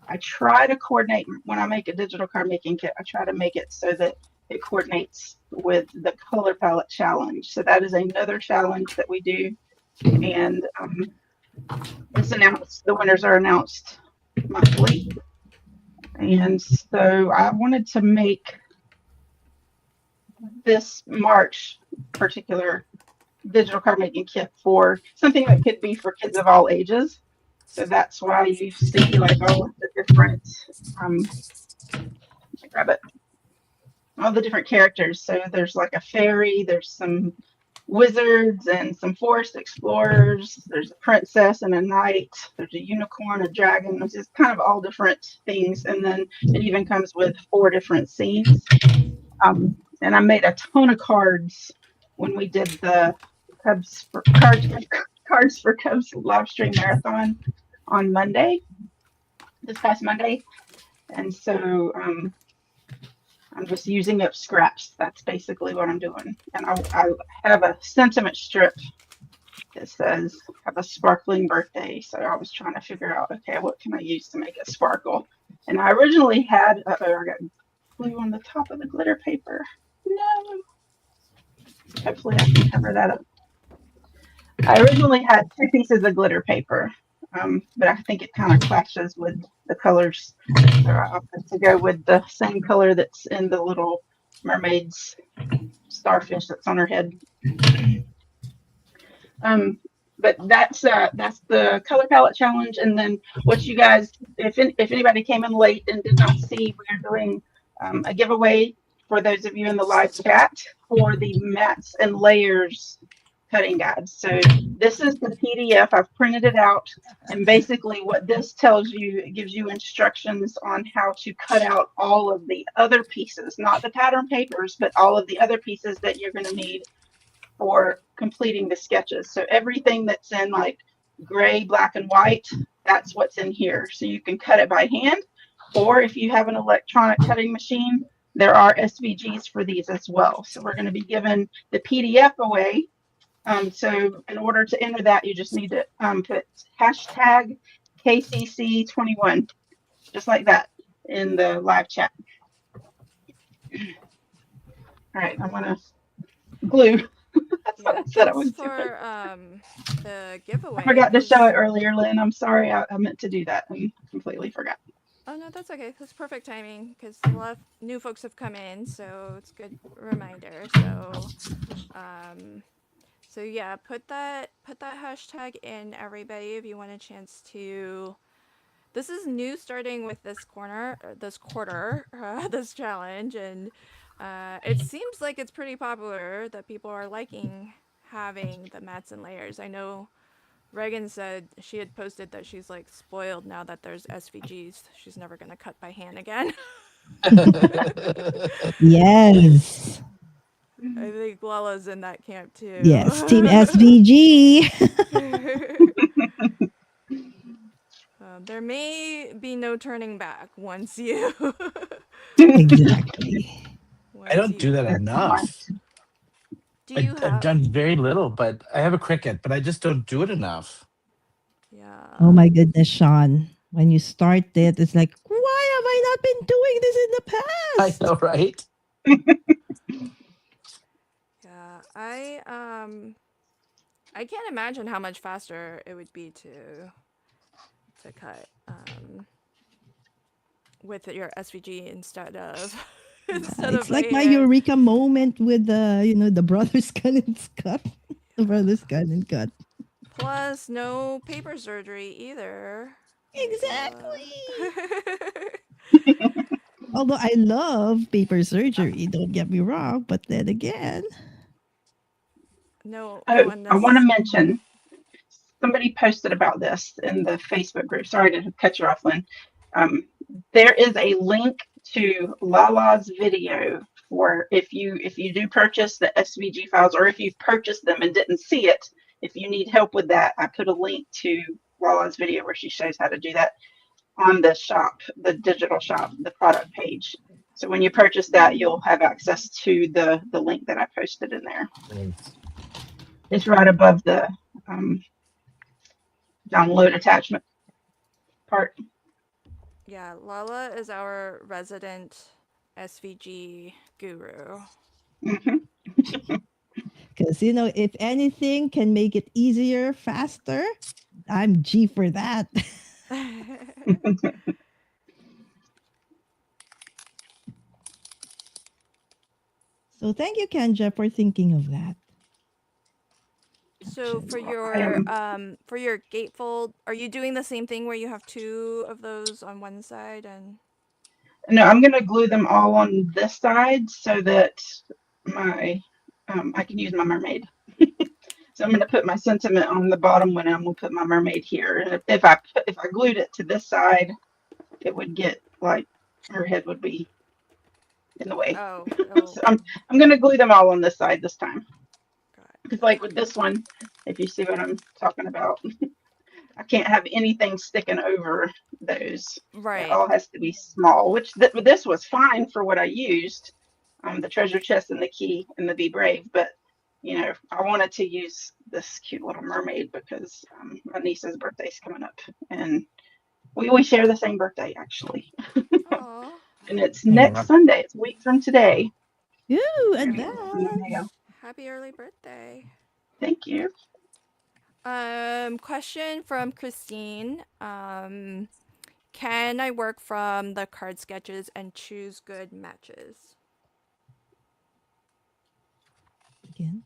I try to coordinate when I make a digital card making kit, I try to make it so that it coordinates with the color palette challenge. So that is another challenge that we do. And it's announced, the winners are announced monthly. And so I wanted to make this March particular digital card making kit for something that could be for kids of all ages. So that's why you see like all of the different, grab it, all the different characters. So there's like a fairy, there's some wizards and some forest explorers, there's a princess and a knight, there's a unicorn, a dragon, which is kind of all different things. And then it even comes with 4 different scenes. And I made a ton of cards when we did the Cards for Cubs live stream marathon on Monday, this past Monday. And so I'm just using up scraps. That's basically what I'm doing. And I have a sentiment strip that says, have a sparkling birthday. So I was trying to figure out, okay, what can I use to make it sparkle? And I originally had, I got glue on the top of the glitter paper. No. Hopefully I can cover that up. I originally had 2 pieces of glitter paper, but I think it kind of clashes with the colors. So I opted to go with the same color that's in the little mermaid's starfish that's on her head. But that's the color palette challenge. And then what you guys, if anybody came in late and did not see, we're doing a giveaway for those of you in the live chat for the mats and layers cutting guides. So this is the PDF. I've printed it out. And basically what this tells you, it gives you instructions on how to cut out all of the other pieces, not the pattern papers, but all of the other pieces that you're going to need for completing the sketches. So everything that's in like gray, black, and white, that's what's in here. So you can cut it by hand, or if you have an electronic cutting machine, there are SVGs for these as well. So we're going to be giving the PDF away. So in order to enter that, you just need to put hashtag KCC21, just like that, in the live chat. All right, I'm going to glue. That's what I said I was doing. The giveaway. I forgot to show it earlier, Lynn. I'm sorry. I meant to do that and completely forgot. Oh, no, that's okay. That's perfect timing because a lot of new folks have come in, so it's a good reminder. So yeah, put that hashtag in, everybody, if you want a chance to. This is new, starting with this quarter, this challenge, and it seems like it's pretty popular, that people are liking having the mats and layers. I know Reagan said she had posted that she's like spoiled now that there's SVGs. She's never gonna cut by hand again. Yes. I think Lala's in that camp too. Yes. Team SVG. There may be no turning back once you. Exactly. I don't do that enough. Do you I've done very little, but I have a Cricut, but I just don't do it enough. Yeah. Oh my goodness, Sean. When you start it, it's like, why have I not been doing this in the past? I know, right? Yeah, I can't imagine how much faster it would be to cut with your SVG instead of It's like my eureka moment with the Brothers Cannon's cut. The Brothers Cannon cut. Plus, no paper surgery either. Exactly. Although I love paper surgery, don't get me wrong, but then again. No. I want to mention, somebody posted about this in the Facebook group. Sorry to cut you off, Lynn. There is a link to Lala's video for if you do purchase the SVG files, or if you've purchased them and didn't see it. If you need help with that, I put a link to Lala's video where she shows how to do that on the shop, the digital shop, the product page. So when you purchase that, you'll have access to the link that I posted in there. It's right above the download attachment part. Yeah, Lala is our resident SVG guru. Because, if anything can make it easier, faster, I'm G for that. So thank you, Kendra, for thinking of that. So for your gatefold, are you doing the same thing where you have two of those on one side and? No, I'm going to glue them all on this side so that my I can use my mermaid. So I'm going to put my sentiment on the bottom one, and I'm going to put my mermaid here. And if I glued it to this side, it would get like her head would be in the way. Oh. So I'm going to glue them all on this side this time. Because like with this one, if you see what I'm talking about, I can't have anything sticking over those. Right. It all has to be small, which this was fine for what I used, the treasure chest and the key and the Be Brave. But, I wanted to use this cute little mermaid because my niece's birthday's coming up. And we share the same birthday, actually. And it's next Sunday. It's a week from today. Ooh, advance. Happy early birthday. Thank you. Question from Christine. Can I work from the card sketches and choose good matches? Again?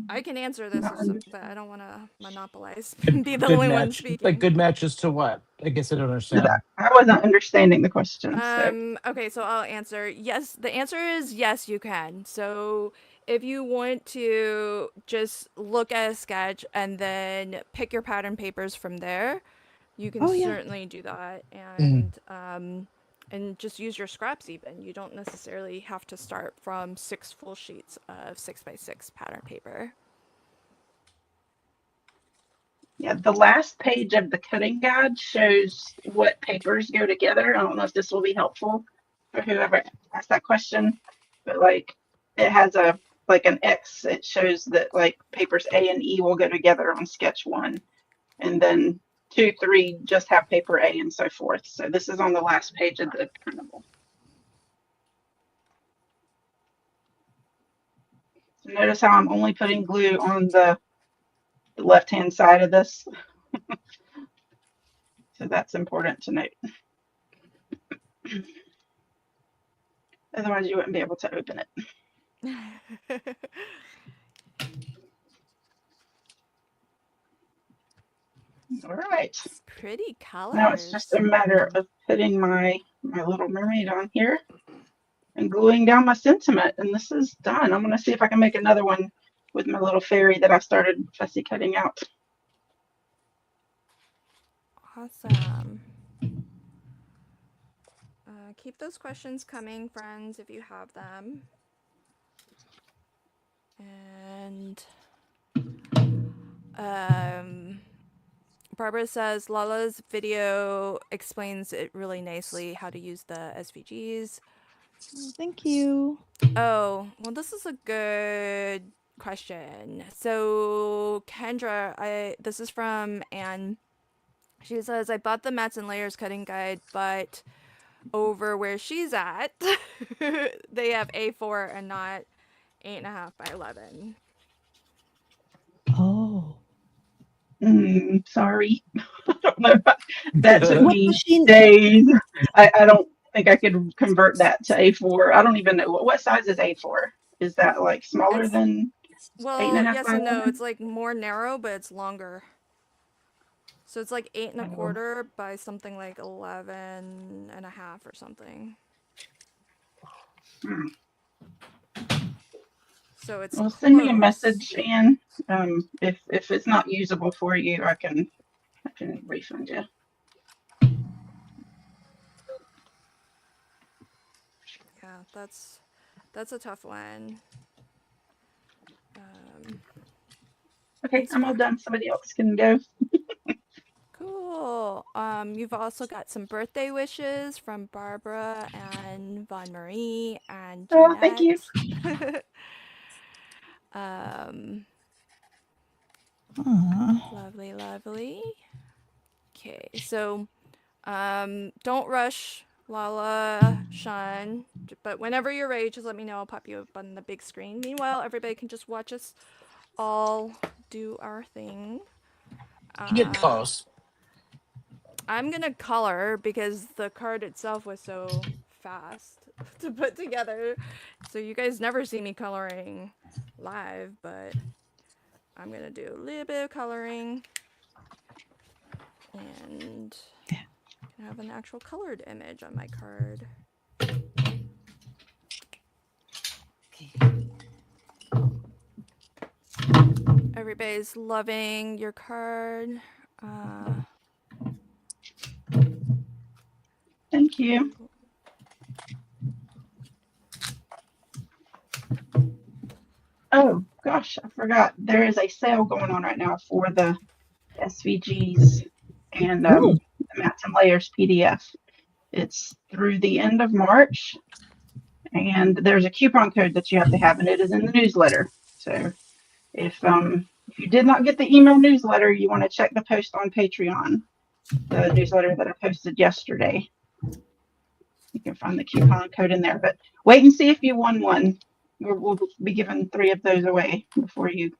I can answer this, but I don't want to monopolize. Good- Be the good only one match- speaking. Like good matches to what? I guess I don't understand. I wasn't understanding the question. So. Okay, so I'll answer. Yes, the answer is yes, you can. So if you want to just look at a sketch and then pick your pattern papers from there, you can Oh yeah. certainly do that, Mm. and just use your scraps even. You don't necessarily have to start from 6 full sheets of 6x6 pattern paper. Yeah, the last page of the cutting guide shows what papers go together. I don't know if this will be helpful for whoever asked that question, but like it has a like an X. It shows that like papers A and E will go together on sketch 1, and then 2, 3 just have paper A and so forth. So this is on the last page of the printable. So notice how I'm only putting glue on the left-hand side of this. So that's important to note. Otherwise you wouldn't be able to open it. All right. Pretty colors. Now it's just a matter of putting my little mermaid on here and gluing down my sentiment, and this is done. I'm gonna see if I can make another one with my little fairy that I started fussy cutting out. Awesome. Keep those questions coming, friends, if you have them. And Barbara says Lala's video explains it really nicely how to use the SVGs. Thank you. Oh, well, this is a good question. So, Kendra, this is from Anne. She says, I bought the Mats and Layers cutting guide, but over where she's at, they have A4 and not 8.5 by 11. Oh. Sorry. I don't know. That took What me machine? days. I don't think I could convert that to A4. I don't even know what size is A4. Is that like smaller It's, than well, 8.5 yes by and no. 11? It's like more narrow, but it's longer. So it's like 8.25 by something like 11.5 or something. Hmm. So it's Well, close. send me a message, Ann. If it's not usable for you, I can refund you. Yeah, that's a tough one. Okay, I'm all done. Somebody else can go. Cool. You've also got some birthday wishes from Barbara and Von Marie and Oh, thank you. Jeanette. um, Aw. Lovely, lovely. Okay, so don't rush, Lala, Sean, but whenever you're ready, just let me know. I'll pop you up on the big screen. Meanwhile, everybody can just watch us all do our thing. Get close. I'm gonna color because the card itself was so fast to put together. So you guys never see me coloring live, but I'm gonna do a little bit of coloring and have an actual colored image on my card. Everybody's loving your card. Thank you. Oh gosh, I forgot. There is a sale going on right now for the SVGs and Oh. the Mats and Layers PDF. It's through the end of March, and there's a coupon code that you have to have, and it is in the newsletter. So if you did not get the email newsletter, you want to check the post on Patreon, the newsletter that I posted yesterday. You can find the coupon code in there, but wait and see if you won one. We'll be giving 3 of those away before you.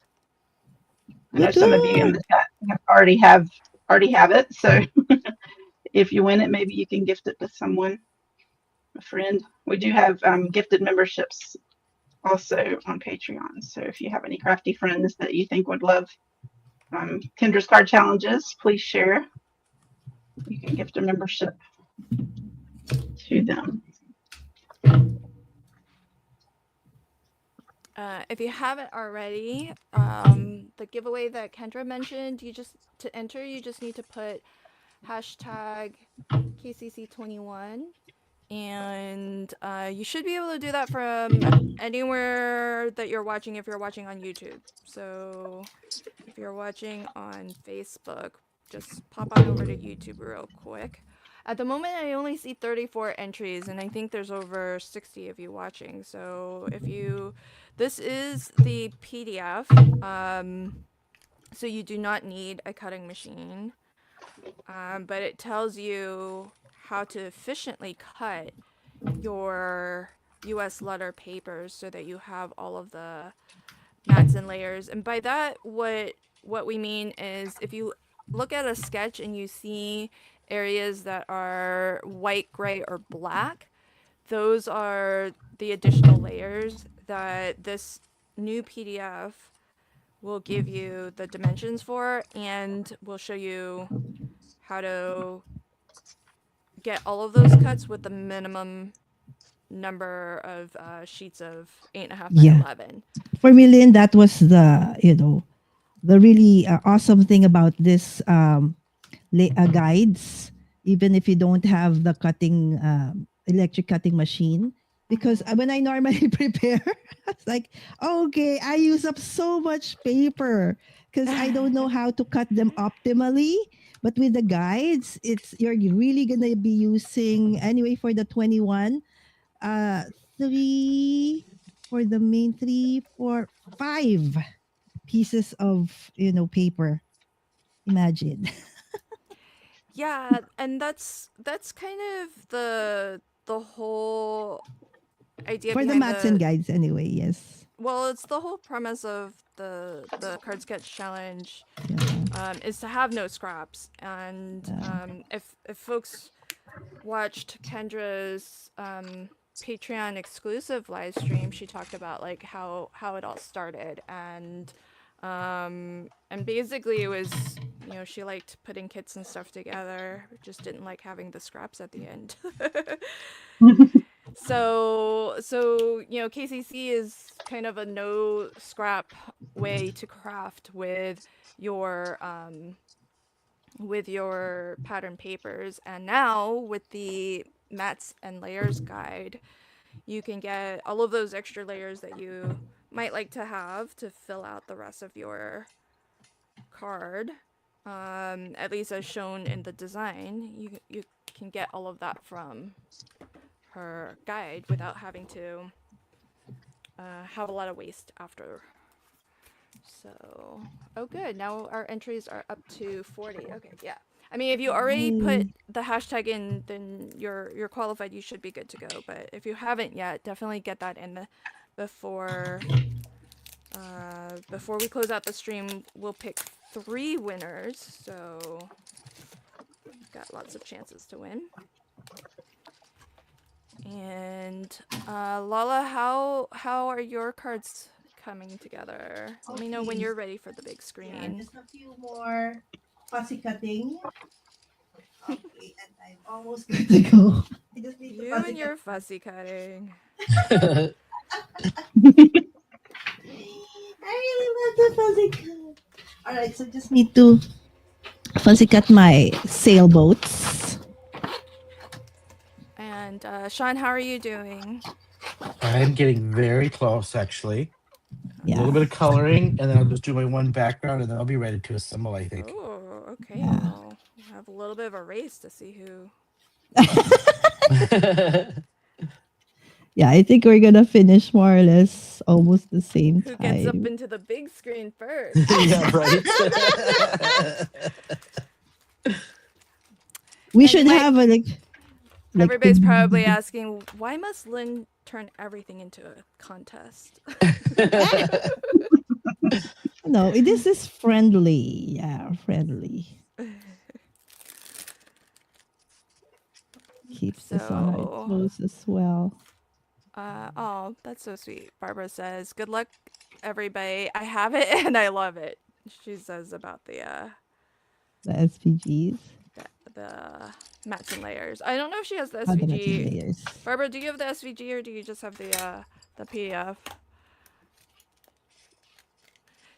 I know some of you in the chat already have it, so if you win it, maybe you can gift it to someone, a friend. We do have gifted memberships also on Patreon, so if you have any crafty friends that you think would love Kendra's card challenges, please share. You can gift a membership to them. If you haven't already, the giveaway that Kendra mentioned, to enter, you just need to put hashtag KCC21, and you should be able to do that from anywhere that you're watching if you're watching on YouTube. So if you're watching on Facebook, just pop on over to YouTube real quick. At the moment, I only see 34 entries, and I think there's over 60 of you watching. So this is the PDF, so you do not need a cutting machine, but it tells you how to efficiently cut your US letter papers so that you have all of the mats and layers. And by that, what we mean is if you look at a sketch and you see areas that are white, gray, or black, those are the additional layers that this new PDF will give you the dimensions for, and will show you how to get all of those cuts with the minimum number of sheets of 8.5 by Yeah. 11. For me, Lynn, that was the really awesome thing about this guides, even if you don't have the cutting electric cutting machine. Because when I normally prepare, it's like, okay, I use up so much paper because I don't know how to cut them optimally. But with the guides, you're really gonna be using anyway for the 21, uh, three for the main, three, four, five pieces of paper. Imagine. Yeah, and that's kind of the whole idea For the behind maths and guides anyway, yes. well, it's the whole premise of the card sketch challenge, Yeah. is to have no scraps. And if folks watched Kendra's Patreon exclusive live stream, she talked about like how it all started, and basically it was, she liked putting kits and stuff together, just didn't like having the scraps at the end. So KCC is kind of a no scrap way to craft your with your pattern papers. And now with the mats and layers guide, you can get all of those extra layers that you might like to have to fill out the rest of your card, at least as shown in the design. You can get all of that from her guide without having to have a lot of waste after. So, oh good, now our entries are up to 40. Okay, yeah. I mean, if you already put the hashtag in, then you're qualified. You should be good to go. But if you haven't yet, definitely get that in before we close out the stream. We'll pick 3 winners, so you've got lots of chances to win. And Lala, how are your cards coming together? Let me know when you're ready for the big screen. Yeah, just a few more fussy cutting. Okay, and I'm almost good to go. I just need You and your fussy cutting. I really love the fuzzy cut. All right, so just need to fuzzy cut my sailboats. And Sean, how are you doing? I'm getting very close, actually. Yeah. A little bit of coloring, and then I'll just do my one background, and then I'll be ready to assemble, I think. Oh, okay. Yeah. Well, we'll have a little bit of a race to see who. Yeah, I think we're gonna finish more or less almost the same Who time. gets up into the big screen first? Yeah, right. We should have a like Everybody's probably asking, why must Lynn turn everything into a contest? No, this is friendly. Yeah, friendly. Keeps us on our toes as well. Oh, that's so sweet. Barbara says, good luck, everybody. I have it and I love it. She says about the SVGs. The mats and layers. I don't know if she has the Oh, the mats and SVG. layers. Barbara, do you have the SVG or do you just have the PDF?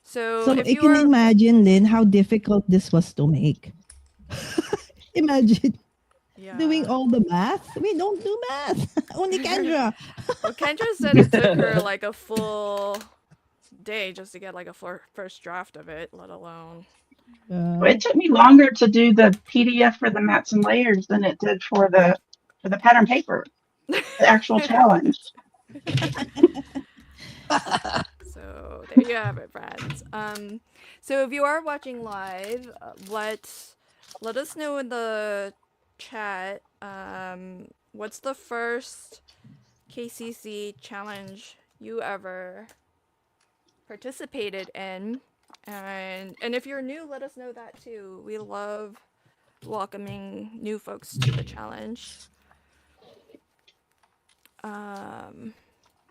So So if I you can were, imagine, Lynn, how difficult this was to make. Imagine doing yeah. all the math. We don't do math. Only Kendra. Well, Kendra said it took her like a full day just to get like a first draft of it, let alone. It took me longer to do the PDF for the mats and layers than it did for the pattern paper, the actual challenge. So there you have it, friends. So if you are watching live, let us know in the chat. What's the first KCC challenge you ever participated in? And if you're new, let us know that too. We love welcoming new folks to the challenge.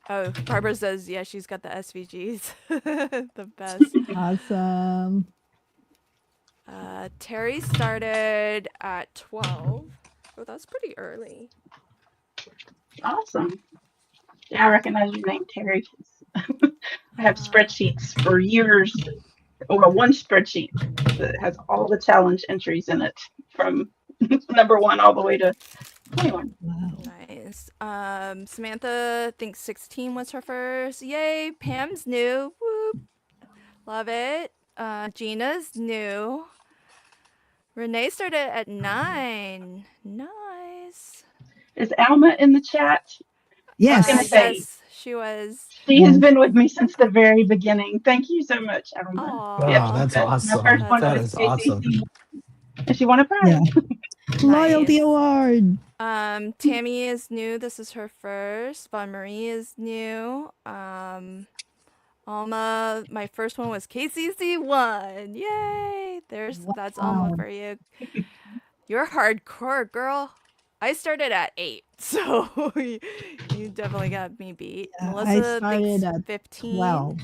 Oh, Barbara says, yeah, she's got the SVGs. The best. Awesome. Terry started at 12. Oh, that's pretty early. Awesome. Yeah, I recognize your name, Terry. I have spreadsheets for years, or one spreadsheet that has all the challenge entries in it from number 1 all the way to 21. Wow. Nice. Samantha thinks 16 was her first. Yay, Pam's new. Whoop. Love it. Gina's new. Renee started at 9. Nice. Is Alma in the chat? Yes. gonna say- Yes, she was. She has Yes. been with me since the very beginning. Thank you so much, Alma. Aw. Yep, Wow, that's my awesome. first one That was is awesome. KCC, and she won a prize. Yeah. Loyalty Nice. award. Tammy is new. This is her first. Von Marie is new. Alma, my first one was KCC1. Yay! That's Alma Wow. for you. You're hardcore, girl. I started at 8, so you definitely got me beat. Yeah, I Melissa started thinks at 15. 12.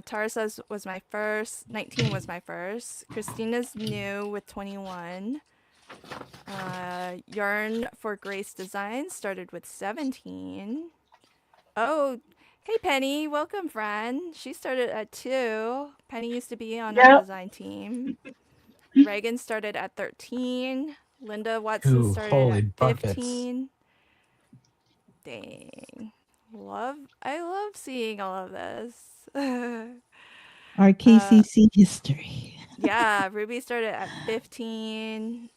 Tara says was my first. 19 was my first. Christina's new with 21. Yarn for Grace Design started with 17. Oh, hey Penny, welcome friend. She started at 2. Penny used to be on our Yep. design team. Reagan started at 13. Linda Watson Ooh, started holy at buckets. 15. Dang. I love seeing all of this. Our KCC history. Yeah, Ruby started at 15.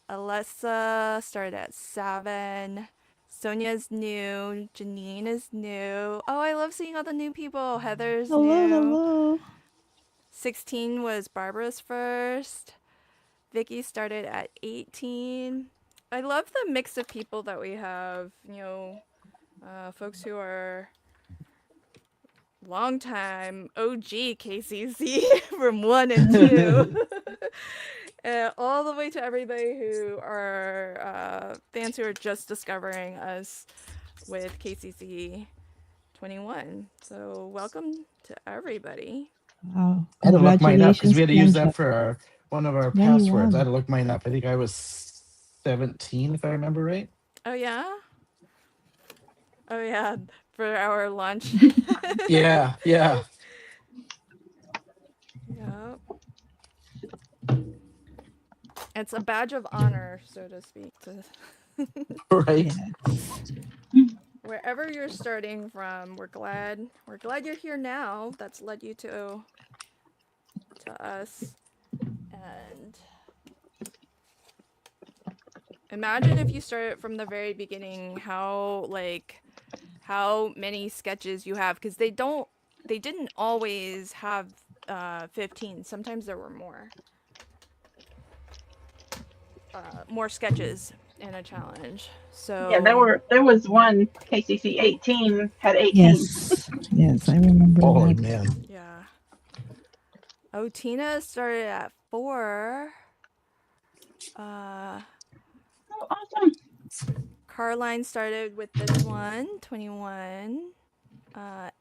Alessa started at 7. Sonia's new. Janine is new. Oh, I love seeing all the new people. Heather's Hello, new. hello. 16 was Barbara's first. Vicky started at 18. I love the mix of people that we have. Folks who are long time OG KCC from 1 and 2. All the way to everybody who are fans who are just discovering us with KCC 21. So welcome to everybody. Wow. I had to look mine up because Congratulations, we had to use Kendra. that for one of our 21. passwords. I had to look mine up. I think I was 17, if I remember right. Oh yeah? Oh yeah, for our lunch. Yeah, yeah. Yep. It's a badge of honor, so to speak, to Right. wherever you're starting from. We're glad you're here now. That's led you to us. And imagine if you started from the very beginning, how many sketches you have, because they didn't always have 15. Sometimes there were more sketches in a challenge. So Yeah, there was one KCC 18 had 18. Yes. Yes, I remember Holy that. man. yeah. Oh, Tina started at 4. Oh, awesome. Carline started with this one, 21.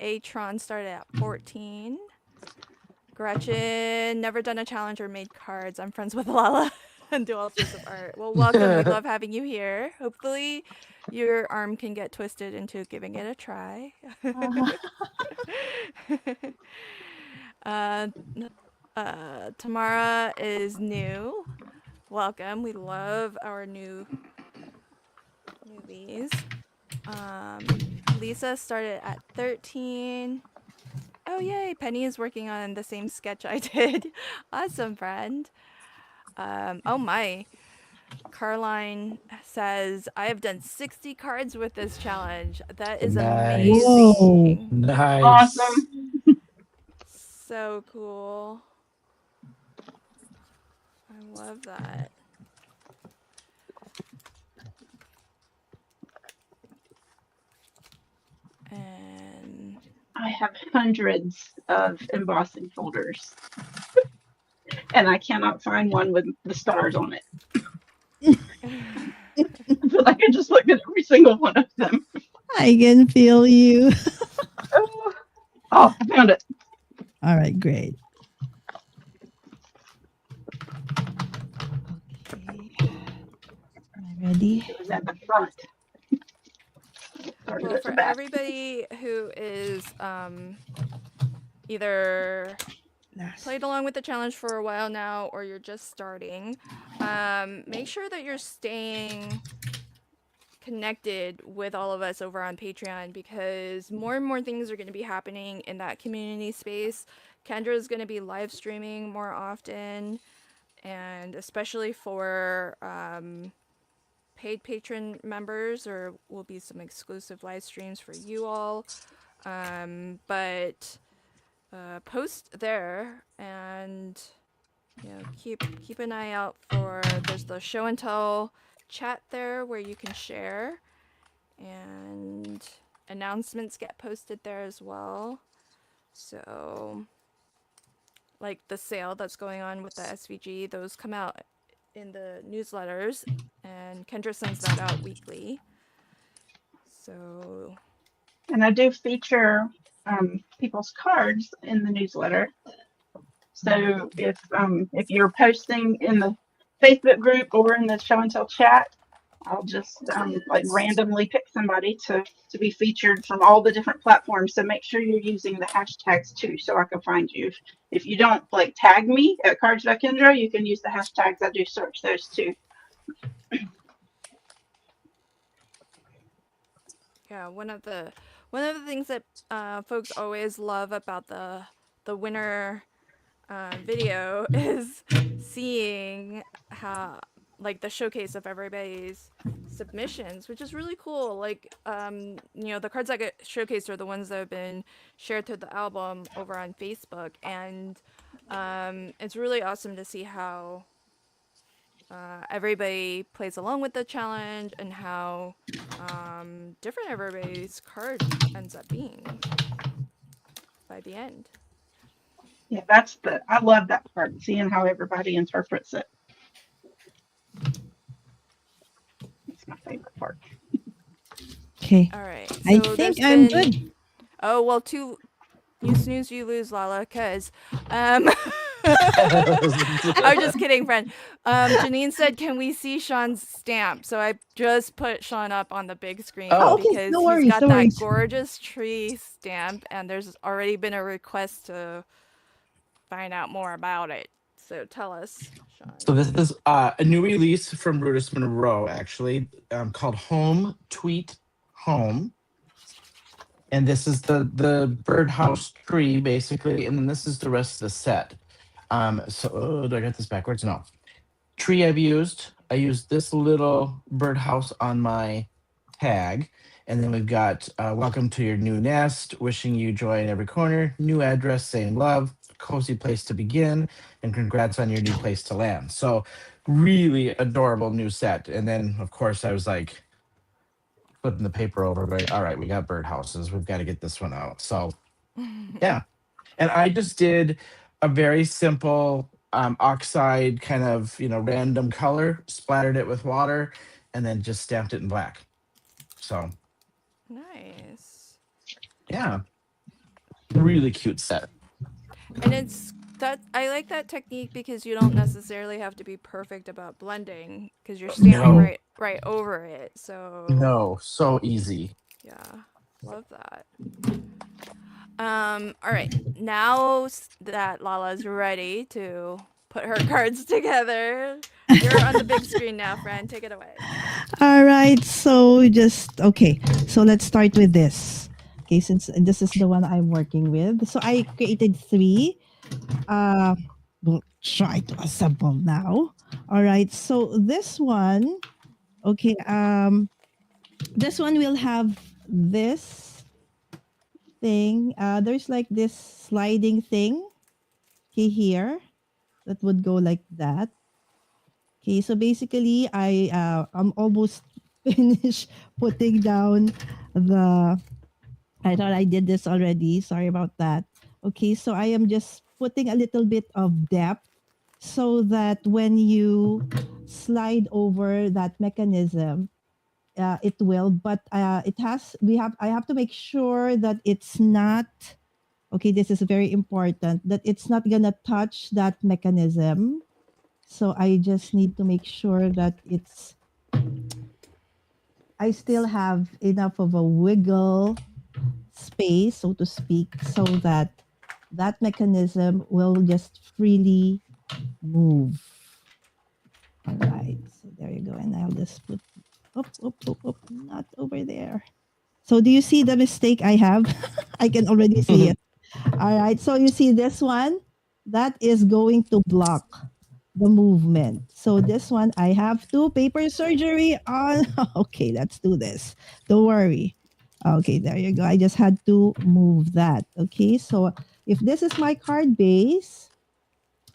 Atron started at 14. Gretchen, never done a challenge or made cards. I'm friends with Lala. and do all sorts of art. Well, welcome. We love having you here. Hopefully, your arm can get twisted into giving it a try. uh, Tamara is new. Welcome. We love our newbies. Lisa started at 13. Oh, yay. Penny is working on the same sketch I did. Awesome, friend. Oh my. Carline says, I have done 60 cards with this challenge. That is Nice. Whoa. amazing. Nice. Awesome. So cool. I love that. And I have hundreds of embossing folders, and I cannot find one with the stars on it. I feel like I just looked at every single one of them. I can feel you. Oh, I found it. All right, great. Okay. Am I ready? It was at the front. Started well, at the for back. everybody who is either played along with the challenge for a while now or you're just starting, make sure that you're staying connected with all of us over on Patreon, because more and more things are going to be happening in that community space. Kendra is going to be live streaming more often, and especially for paid patron members, there will be some exclusive live streams for you all. But post there, and keep an eye out for, there's the show and tell chat there where you can share, and announcements get posted there as well. So like the sale that's going on with the SVG, those come out in the newsletters, and Kendra sends that out weekly. So And I do feature people's cards in the newsletter. So if you're posting in the Facebook group or in the show and tell chat, I'll just like randomly pick somebody to be featured from all the different platforms. So make sure you're using the hashtags too, so I can find you. If you don't like tag me at Cards by Kendra, you can use the hashtags. I do search those too. yeah, one of the things that folks always love about the winner video is seeing how, like, the showcase of everybody's submissions, which is really cool. Like, the cards that get showcased are the ones that have been shared through the album over on Facebook, and it's really awesome to see how everybody plays along with the challenge, and how different everybody's card ends up being by the end. Yeah, I love that part, seeing how everybody interprets it. It's my favorite part. Okay. All right. So I think I'm good. Oh, well, you snooze, you lose, Lala, because I was just kidding, friend. Janine said, can we see Sean's stamp? So I just put Sean up on the big screen Oh, okay. because No he's worries. got No that worries. gorgeous tree stamp, and there's already been a request to find out more about it. So tell us, Sean. So this is a new release from Brutus Monroe, actually, called Home Tweet Home. And this is the birdhouse tree, basically, and then this is the rest of the set. So do I got this backwards? No. Tree I used this little birdhouse on my tag, and then we've got welcome to your new nest, wishing you joy in every corner, new address saying love, cozy place to begin, and congrats on your new place to land. So really adorable new set. And then of course I was like flipping the paper over, going, all right, we got birdhouses, we've got to get this one out. So yeah. And I just did a very simple oxide kind of random color, splattered it with water, and then just stamped it in black. So Nice. yeah, really cute set. And it's That I like that technique because you don't necessarily have to be perfect about blending because you're standing No, right over it. So no, so easy. yeah, love that. All right. Now that Lala's ready to put her cards together, you're on the big screen now, friend. Take it away. All right. So just okay. So let's start with this. Okay, since this is the one I'm working with. So I created three. Uh we'll try to assemble now. All right. So this one, okay, this one will have this thing. There's like this sliding thing, okay, here that would go like that. Okay, so basically I'm almost finished putting down the I thought I did this already. Sorry about that. Okay, so I am just putting a little bit of depth so that when you slide over that mechanism, it will. But it has. We have. I have to make sure that it's not. Okay, this is very important. That it's not gonna touch that mechanism. So I just need to make sure that it's. I still have enough of a wiggle space, so to speak, so that that mechanism will just freely move. All right, so there you go. And I'll just put, not over there. So do you see the mistake I have? I can already see it. All right, so you see this one? That is going to block the movement. So this one, I have to paper surgery on. Okay, let's do this. Don't worry. Okay, there you go. I just had to move that. Okay, so if this is my card base,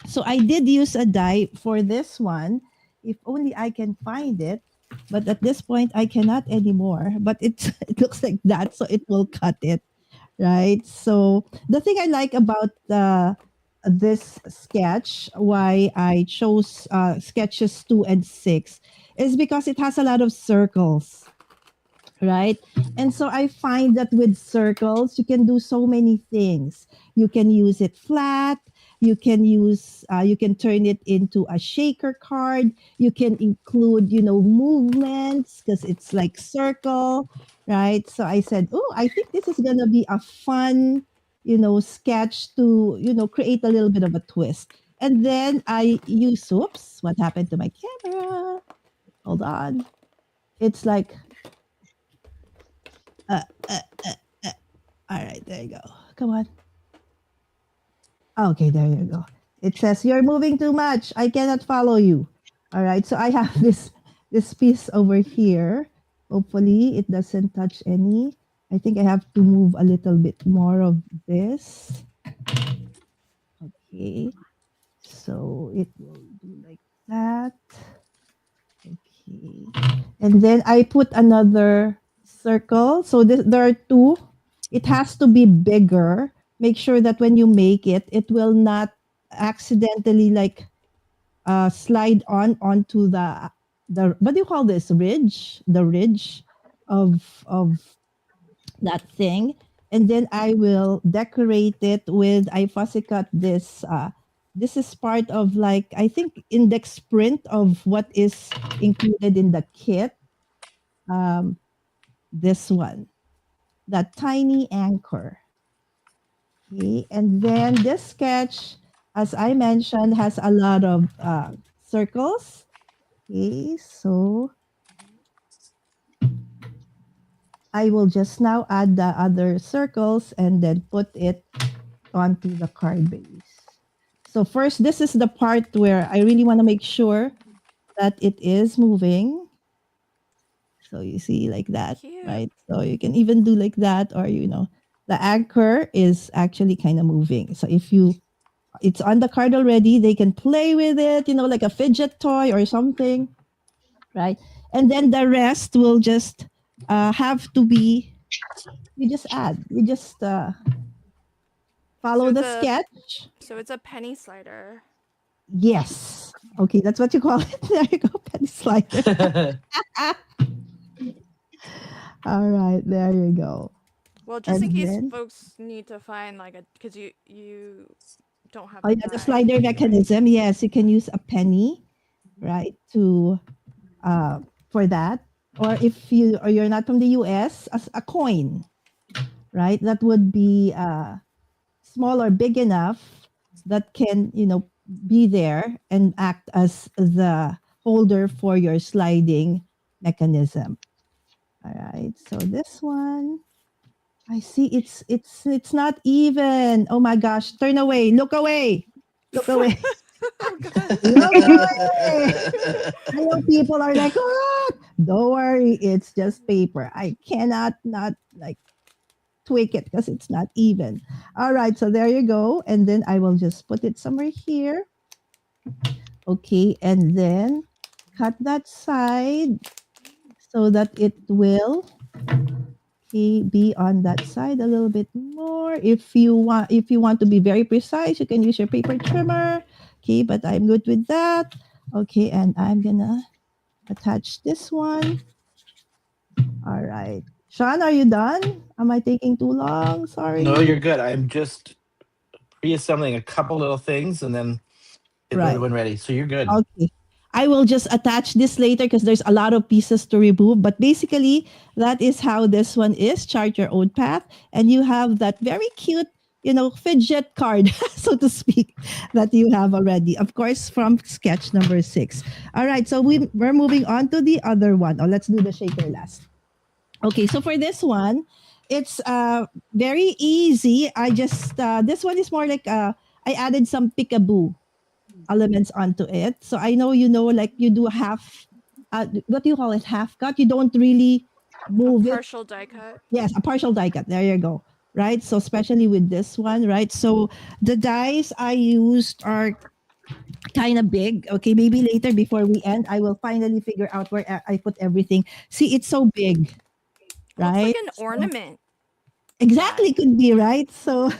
so I did use a die for this one. If only I can find it. But at this point, I cannot anymore. But it looks like that, so it will cut it, right? So the thing I like about this sketch, why I chose sketches 2 and 6, is because it has a lot of circles, right? And so I find that with circles, you can do so many things. You can use it flat. You can turn it into a shaker card. You can include, movements because it's like circle, right? So I said, oh, I think this is gonna be a fun, sketch to, create a little bit of a twist. And then I use, oops, what happened to my camera? Hold on. It's like uh, uh, all right, there you go. Come on. Okay, there you go. It says you're moving too much. I cannot follow you. All right, so I have this piece over here. Hopefully, it doesn't touch any. I think I have to move a little bit more of this. Okay, so it will do like that. Okay, and then I put another circle. So there are two. It has to be bigger. Make sure that when you make it, it will not accidentally like slide onto the what do you call this, ridge? The ridge of that thing. And then I will decorate it with I fussy cut this. This is part of like I think index print of what is included in the kit. Um, this one, that tiny anchor. Okay, and then this sketch, as I mentioned, has a lot of circles. Okay, so I will just now add the other circles and then put it onto the card base. So first, this is the part where I really want to make sure that it is moving. So you see like that, Cute. right? So you can even do like that, or the anchor is actually kind of moving. So if it's on the card already, they can play with it, like a fidget toy or something, right? And then the rest will just have to be you just So follow it's the a sketch. penny slider. Yes. Okay, that's what you call it. There you go, penny slider. All right, there you go. Well, just in And case then folks need to find like a, because you don't have Oh, a yeah, the knife. slider mechanism. Yes, you can use a penny, right, to for that. Or if you're not from the US, as a coin, right? That would be small or big enough that can, be there and act as the holder for your sliding mechanism. All right. So this one, I see it's not even. Oh my gosh, turn away. Look away. Look away. Oh god. Look away. I know people are like, "What?" Don't worry, it's just paper. I cannot not like tweak it because it's not even. All right, so there you go. And then I will just put it somewhere here. Okay, and then cut that side so that it will, okay, be on that side a little bit more. If you want to be very precise, you can use your paper trimmer. Okay, but I'm good with that. Okay, and I'm gonna attach this one. All right. Sean, are you done? Am I taking too long? No, Sorry. you're good. I'm just reassembling a couple little things and then get the other Right. one ready. So you're good. Okay. I will just attach this later because there's a lot of pieces to remove. But basically, that is how this one is. Chart your own path. And you have that very cute, fidget card, so to speak, that you have already. Of course, from sketch number 6. All right. So we're moving on to the other one. Oh, let's do the shaker last. Okay. So for this one, it's very easy. This one is more like I added some peekaboo elements onto it. So I know like you do half, what do you call it? Half cut. You don't really A move it. partial die cut. Yes, a partial die cut. There you go. Right. So especially with this one, right? So the dies I used are kind of big. Okay, maybe later before we end, I will finally figure out where I put everything. See, it's so big, Looks like right? an ornament Exactly, die. could be right. So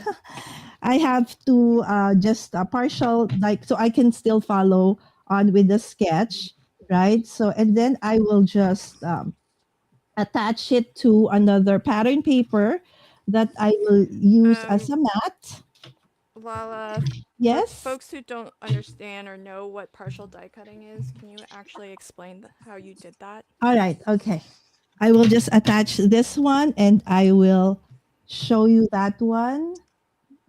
I have to just partial, like, so I can still follow on with the sketch, right? So and then I will just attach it to another pattern paper that I will use as Um, a mat. Lala, for Yes. folks who don't understand or know what partial die cutting is, can you actually explain how you did that? All right. Okay. I will just attach this one and I will show you that one.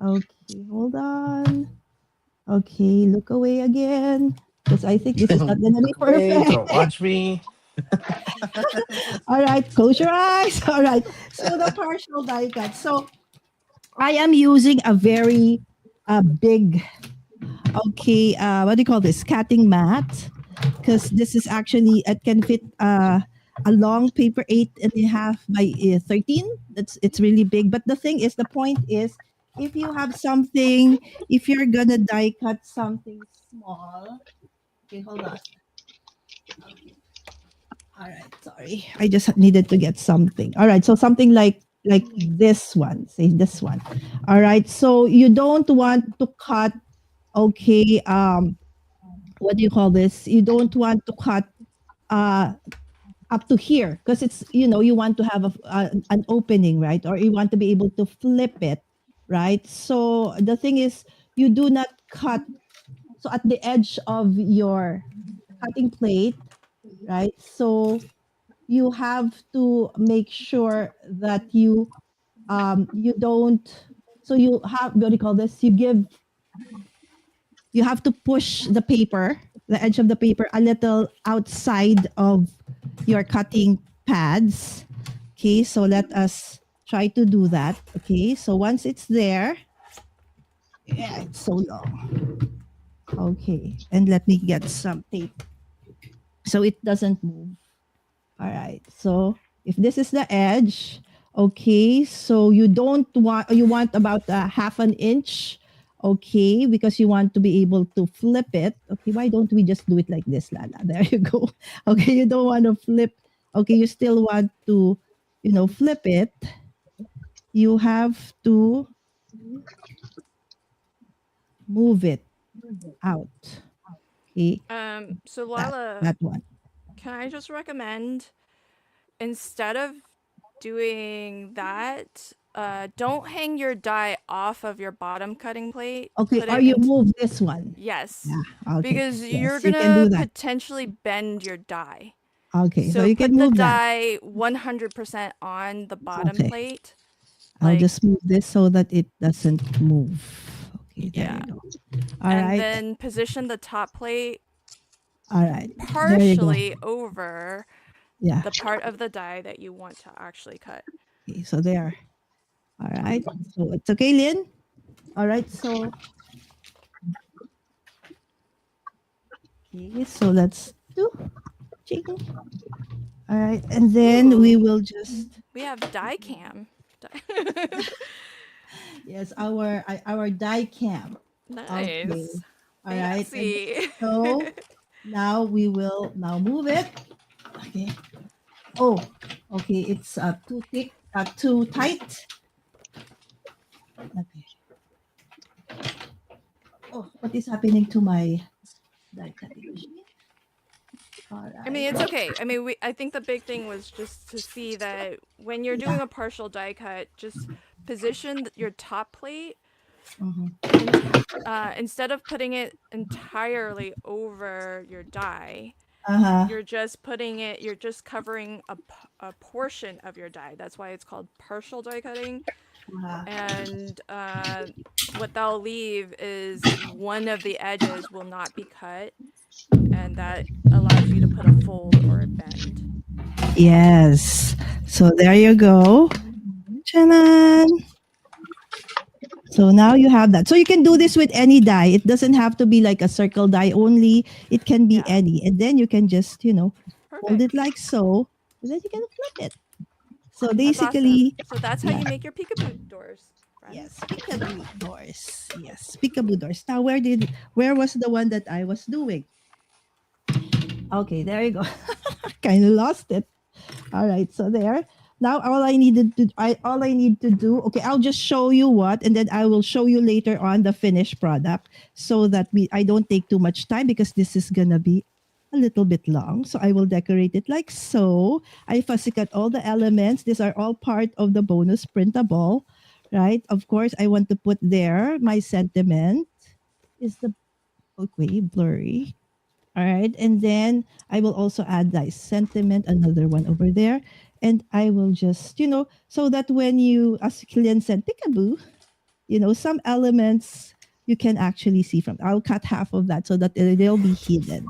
Okay, hold on. Okay, look away again because I think this is not going to be Hey, perfect. don't watch me. All right, close your eyes. All right. So the partial die cut. So I am using a very big, okay, what do you call this? Cutting mat. Because this is actually, it can fit a long paper 8.5 by 13. It's really big. But the thing is, the point is, if you have something, if you're going to die cut something small, okay, hold on. All right, sorry. I just needed to get something. All right, so something like this one, say this one. All right, so you don't want to cut, okay, what do you call this? You don't want to cut uh up to here because it's, you want to have an opening, right? Or you want to be able to flip it, right? So the thing is, you do not cut so at the edge of your cutting plate, right? So you have to make sure that you don't, so you have, what do you call this, you have to push the paper, the edge of the paper, a little outside of your cutting pads. Okay, so let us try to do that. Okay, so once it's there, yeah, it's so long. Okay, and let me get some tape so it doesn't move. All right. So if this is the edge, okay. So you want about a half an inch, okay, because you want to be able to flip it. Okay. Why don't we just do it like this, Lala? There you go. Okay. You don't want to flip. Okay. You still want to, flip it. You have to move it out. Okay. So That Lala, that one. can I just recommend instead of doing that, don't hang your die off of your bottom cutting plate. Okay, Put or it you into move this one. yes, Yeah, okay. because you're Yes, you can do gonna that. potentially bend your die. Okay, so So you can put the move that. die 100% on the bottom Okay, plate. I'll Like, just move this so that it doesn't move. Okay, there yeah. you go. All And right, then position the top plate all right. There you go. partially over Yeah. the part of the die that you want to actually cut. Okay, so there. All right. So it's okay, Lynn. All right. So okay. So let's do chicken. All right, and then we Ooh, will just we have die cam. yes our die cam. Okay. Nice. All right. And Fancy. so now we will now move it. Okay. Oh, okay. It's too thick, too tight. Okay. Oh, what is happening to my die cutting machine? All I mean, right. it's okay. I mean, I think the big thing was just to see that when you're doing Yeah. a partial die cut, just position your top plate Mm-hmm. instead of putting it entirely over your die. Uh-huh. You're just covering a portion of your die. That's why it's called partial die cutting. Uh-huh. And what they'll leave is one of the edges will not be cut, and that allows you to put a fold or a bend. Yes. So there you go. Chanan. So now you have that. So you can do this with any die. It doesn't have to be like a circle die only. It can be Yeah, any. And then you can just, hold perfect. it like so. And then you can flip it. So That's awesome. basically, So that's how yeah. you make your peekaboo doors, friends. Yes, peekaboo doors. Yes, peekaboo doors. Now where was the one that I was doing? Okay, there you go. Kind of lost it. All right, so there. Now all I need to do. Okay, I'll just show you what, and then I will show you later on the finished product, so that I don't take too much time because this is gonna be a little bit long. So I will decorate it like so. I fussy cut all the elements. These are all part of the bonus printable, right? Of course, I want to put there my sentiment. Is the okay blurry? All right. And then I will also add like sentiment, another one over there. And I will just, so that when you, as Kilian said, peekaboo, some elements you can actually see from. I'll cut half of that so that they'll be hidden.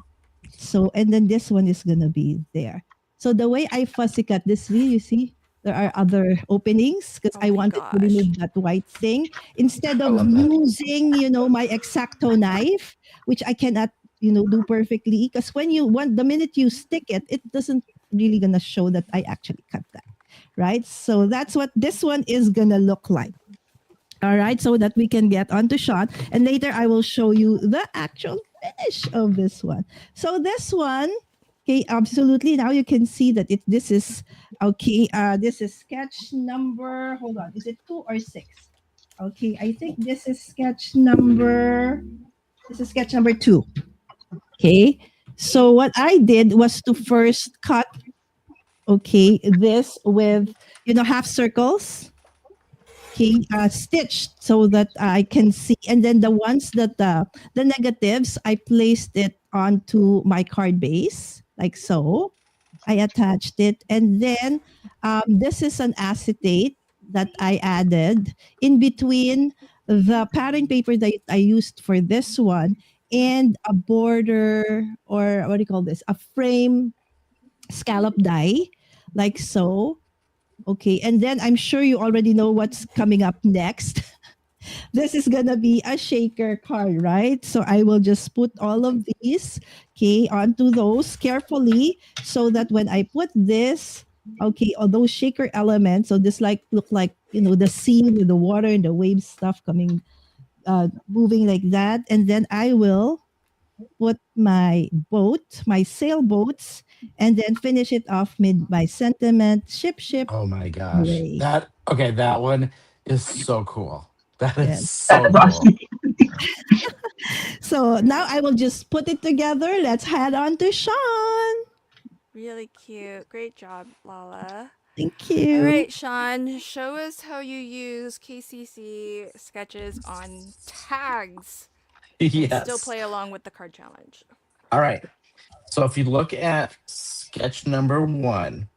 So, and then this one is going to be there. So the way I fussy cut this, you see, there are other openings because Oh I my wanted to gosh. remove that white thing instead I of love that. using, my X-Acto knife, which I cannot, do perfectly. Because the minute you stick it, it doesn't really gonna show that I actually cut that, right? So that's what this one is gonna look like. All right, so that we can get onto shot. And later I will show you the actual finish of this one. So this one, okay, absolutely. Now you can see that this is okay. This is sketch number, hold on, is it 2 or 6? Okay, I think this is sketch number 2. Okay. So what I did was to first cut, okay, this with, half circles, okay, stitched so that I can see. And then the ones that the negatives, I placed it onto my card base like so. I attached it, and then this is an acetate that I added in between the pattern paper that I used for this one and a border, or what do you call this? A frame scallop die, like so. Okay, and then I'm sure you already know what's coming up next. This is gonna be a shaker card, right? So I will just put all of these, okay, onto those carefully so that when I put this, okay, all those shaker elements, so this like look like, the sea with the water and the wave stuff coming, moving like that, and then I will put my boat, my sailboats, and then finish it off with my sentiment, ship, Oh my gosh. away. That one is so cool. That is Yes. That so is awesome. cool. So now I will just put it together. Let's head on to Sean. Really cute. Great job, Lala. Thank All you. right, Sean, show us how you use KCC sketches on tags and still Yes. play along with the card challenge. All right. So if you look at sketch number 1,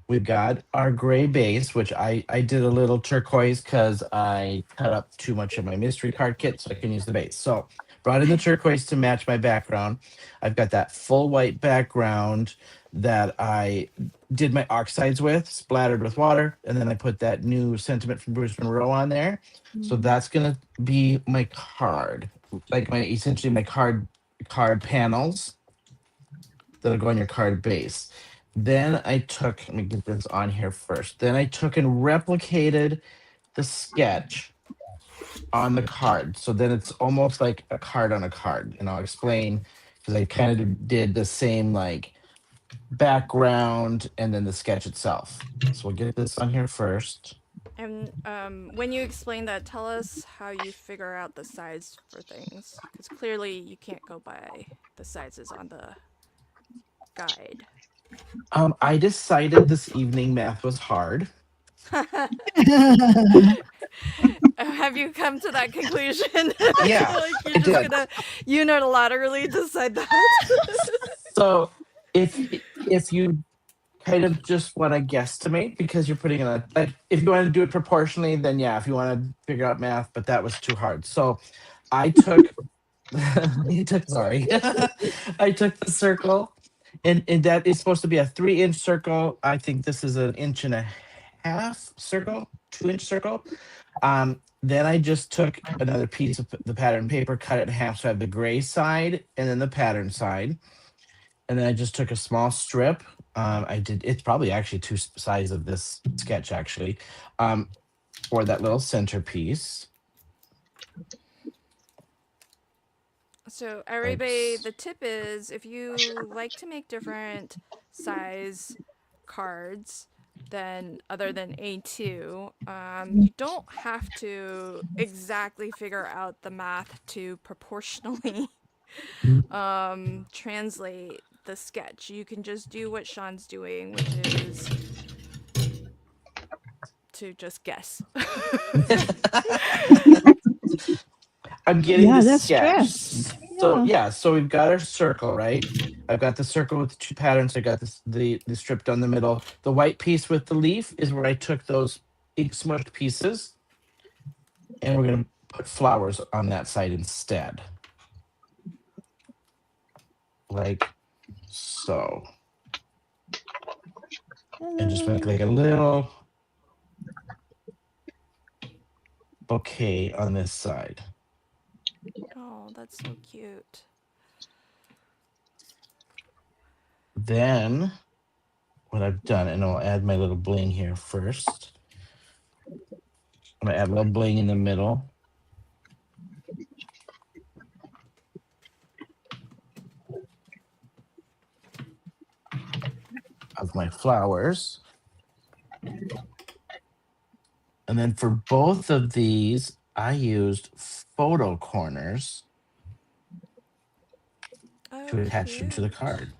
we've got our gray base, which I did a little turquoise because I cut up too much of my mystery card kit so I can use the base. So brought in the turquoise to match my background. I've got that full white background that I did my oxides with, splattered with water, and then I put that new sentiment from Bruce Monroe on there. So that's gonna be my card, like my essentially my card panels that'll go on your card base. Then I took, let me get this on here first. Then I took and replicated the sketch on the card. So then it's almost like a card on a card. And I'll explain because I kind of did the same like background and then the sketch itself. So we'll get this on here first. And when you explain that, tell us how you figure out the size for things, because clearly you can't go by the sizes on the guide. I decided this evening math was hard. Have you come to that conclusion? Yeah, Like you're I just did. gonna unilaterally decide that? So if you kind of just want to guesstimate because you're putting in a like if you want to do it proportionally, then yeah, if you want to figure out math, but that was too hard. So I took sorry. I took the circle and that is supposed to be a 3-inch circle. I think this is an inch and a half circle, 2-inch circle. Then I just took another piece of the pattern paper, cut it in half so I have the gray side and then the pattern side. And then I just took a small strip. I did. It's probably actually two sides of this sketch actually, for that little centerpiece. So everybody, the tip is if you like to make different size cards than other than A2, you don't have to exactly figure out the math to proportionally translate the sketch. You can just do what Sean's doing, which is to just guess. I'm getting Yeah, the that's sketch. stress. So Yeah. yeah, so we've got our circle, right? I've got the circle with the two patterns. I got this the strip down the middle. The white piece with the leaf is where I took those ink smushed pieces, and we're gonna put flowers on that side instead, like so, and just make like a little bouquet on this side. Oh, that's so cute. Then what I've done, and I'll add my little bling here first. I'm gonna add a little bling in the middle. Of my flowers. And then for both of these, I used photo corners to attach them to the card.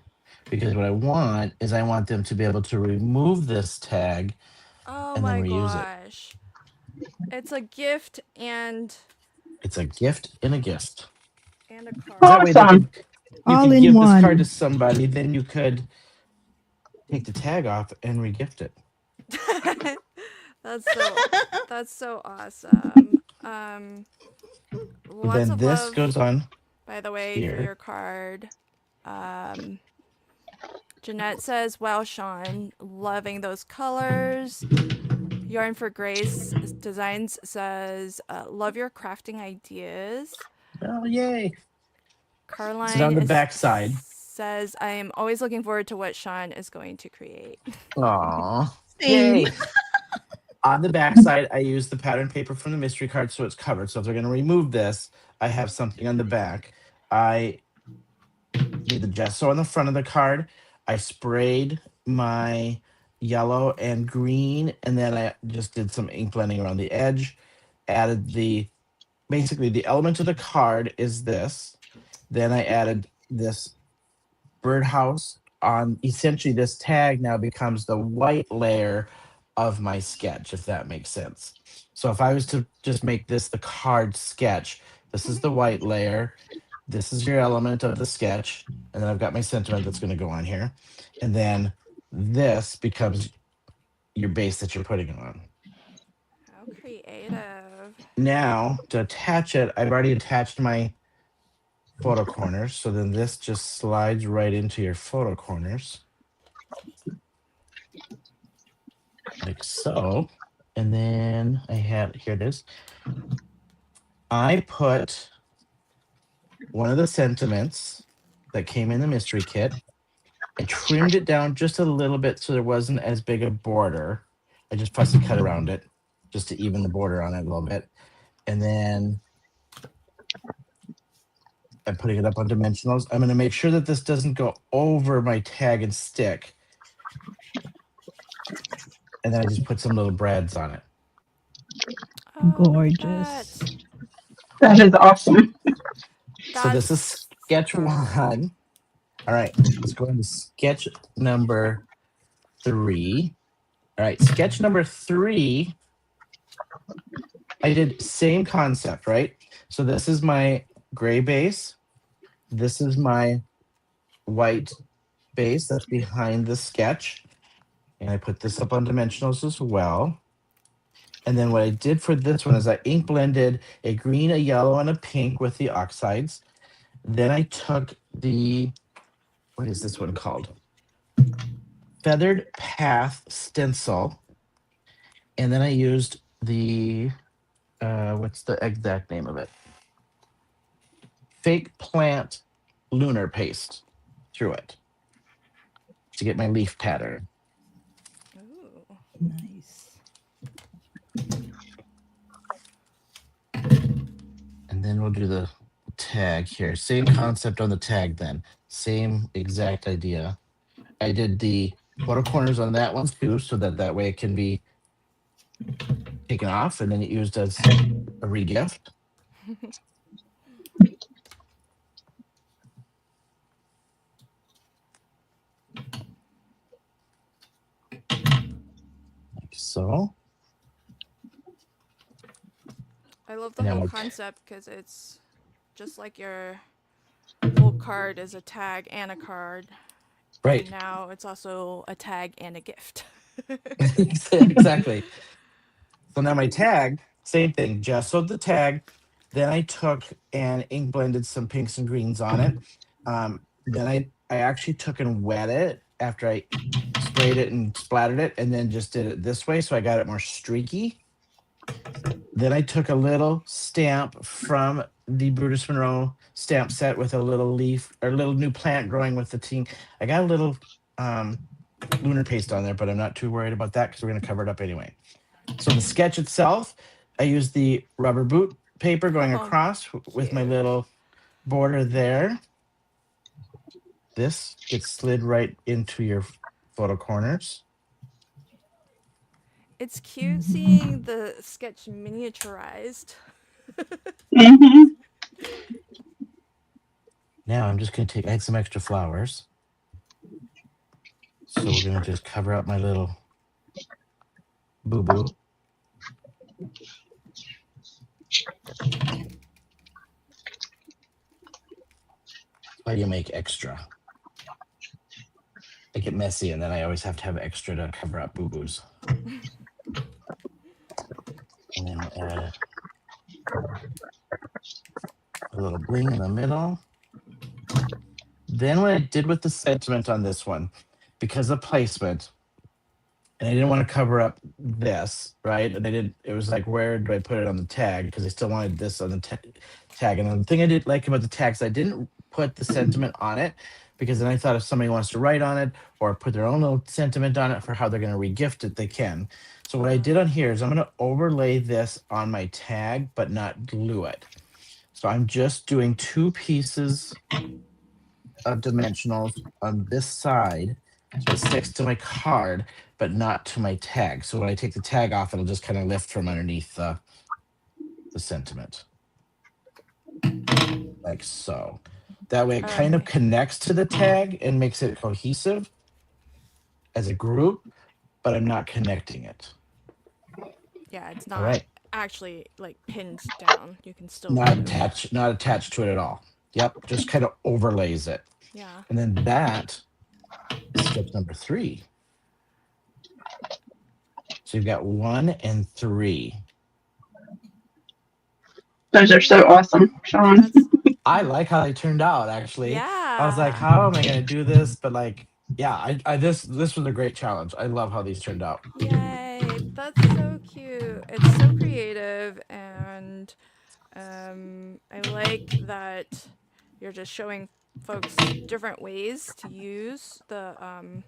Because what I want is I want them to be able to remove this tag and then reuse it. It's a gift and It's a gift and a gift. a card. That way they Awesome. could you All could in give this card to one. somebody, then you could take the tag off and regift it. That's so awesome. Lots Then of this love, goes on by the way, for here. your card. Jeanette says, "Wow, Sean, loving those colors." Yarn for Grace Designs says, "Love your crafting ideas." Oh yay. Caroline So on the back side. says, "I am always looking forward to what Sean is going to create." Aw. Same. Yay. On the back side, I use the pattern paper from the mystery card so it's covered. So if they're going to remove this, I have something on the back. I did the gesso on the front of the card. I sprayed my yellow and green, and then I just did some ink blending around the edge. Added basically the element of the card is this. Then I added this birdhouse on essentially this tag now becomes the white layer of my sketch, if that makes sense. So if I was to just make this the card sketch, this is the white layer, this is your element of the sketch, and then I've got my sentiment that's going to go on here. And then this becomes your base that you're putting it on. How creative. Now, to attach it, I've already attached my photo corners. So then this just slides right into your photo corners. Like so. And then I had, here it is. I put one of the sentiments that came in the mystery kit. I trimmed it down just a little bit so there wasn't as big a border. I just fussy cut around it just to even the border on it a little bit. And then I'm putting it up on dimensionals. I'm going to make sure that this doesn't go over my tag and stick. And then I just put some little brads on it. Oh, look at Gorgeous. That is awesome. So this is sketch adorable. 1. All right, let's go into sketch number 3. All right, sketch number 3. I did same concept, right? So this is my gray base. This is my white base that's behind the sketch. And I put this up on dimensionals as well. And then what I did for this one is I ink blended a green, a yellow, and a pink with the oxides. Then I took the, what is this one called? Feathered Path stencil. And then I used the, what's the exact name of it? Fake Plant Lunar Paste through it to get my leaf pattern. Ooh. Nice. And then we'll do the tag here. Same concept on the tag then. Same exact idea. I did the photo corners on that one too, so that way it can be taken off and then used as a regift. Like so. I love the Now whole my concept because it's just like your whole card is a tag and a card. Right. And now it's also a tag and a gift. Exactly. So now my tag, same thing, gessoed the tag. Then I took and ink blended some pinks and greens on it. Then I actually took and wet it after I sprayed it and splattered it, and then just did it this way, so I got it more streaky. Then I took a little stamp from the Brutus Monroe stamp set with a little leaf or a little new plant growing with the team. I got a little lunar paste on there, but I'm not too worried about that because we're going to cover it up anyway. So the sketch itself, I used the rubber boot paper going across with my little border there. This gets slid right into your photo corners. It's cute seeing the sketch miniaturized. Mm-hmm. Now I'm just going to I had some extra flowers. So we're going to just cover up my little boo-boo. Why do you make extra? I get messy and then I always have to have extra to cover up boo-boos. And then add a little bling in the middle. Then what I did with the sentiment on this one, because of placement, and I didn't want to cover up this, right? And it was like, where do I put it on the tag? Because I still wanted this on the tag. And the thing I did like about the tags, I didn't put the sentiment on it because then I thought if somebody wants to write on it or put their own little sentiment on it for how they're going to regift it, they can. So what I did on here is I'm going to overlay this on my tag, but not glue it. So I'm just doing 2 pieces of dimensionals on this side. So it sticks to my card, but not to my tag. So when I take the tag off, it'll just kind of lift from underneath the sentiment. Like so. That way it kind of connects to the tag and makes it cohesive as a group, but I'm not connecting it. Yeah, it's All not right. actually like pinned down. You can still Not do. attached, not attached to it at all. Yep. Just kind of overlays it. Yeah. And then that is step number 3. So you've got 1 and 3. Those are so awesome, Sean. That's I like how they turned out. Actually, I was like, yeah. how am I going to do this? But like, yeah, this was a great challenge. I love how these turned out. Yay. That's so cute. It's so creative and I like that you're just showing folks different ways to use the